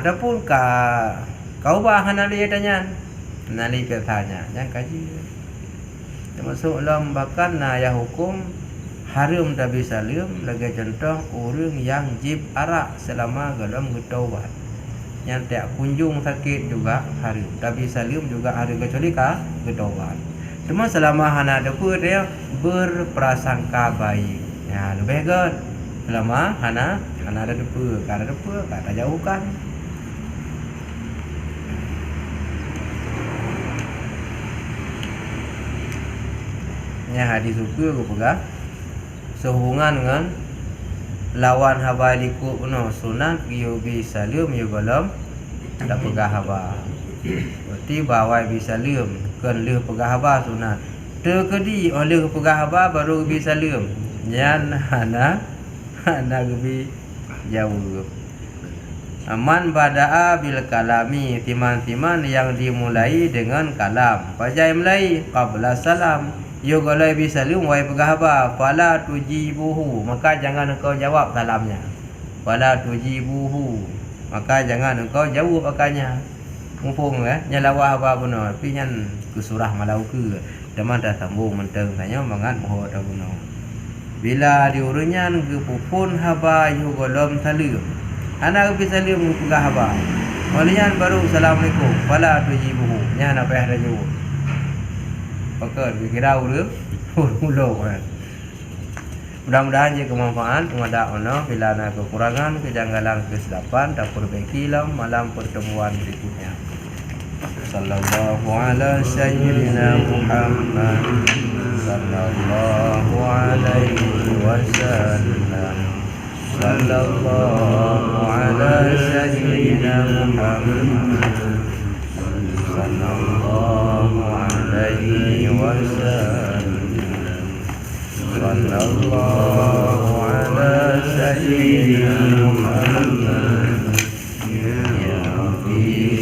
Speaker 1: Adapun kau bah hana dia tanya nali katanya yang kaji termasuk dalam bahkan ya hukum haram tak bisa salim lagi contoh orang yang jib arak selama dalam bertaubat. Yang tak kunjung sakit juga haram. Tak bisa salim juga haram kecuali bertaubat. Cuma selama hana depa dia berprasangka baik. Ya lebih good. Selama hana ada depa, kada depa kada jauhkan. Nya hadis suka aku pegang sehubungan dengan lawan haba liku no sunat yubi salim yubalam tak pegah haba. Berarti bawai bi salim kan leh pegah haba sunat. Terkedi oleh pegah haba baru bi salim. Nyan hana gebi jauh. Aman bada'a bil kalami timan-timan yang dimulai dengan kalam. Pajai mulai qabla salam. Yo kalau bisa salim wai pegah apa fala tujibuhu maka jangan engkau jawab salamnya. Fala tujibuhu maka jangan engkau jawab akannya. Mumpung nya lawa apa benar tapi nyan ke surah malau ke deman dah sambung menteng tanya mangat moho dah benar. Bila diurunnya ke pupun haba yo golom salim. Anak bisa salim pegah haba. Walian baru assalamualaikum fala tujibuhu nya nak payah dah jawab. Pakai kira urang ulo kan. Mudah-mudahan je kemanfaat mengadak ono bila ada kekurangan kejanggalan kesilapan dapat perbaiki malam pertemuan berikutnya. sallallahu ala sayyidina Muhammad sallallahu alaihi wasallam sallallahu ala sayyidina Muhammad sallallahu alaihi wasallam sallallahu ala sayyidina Muhammad ya Rabbi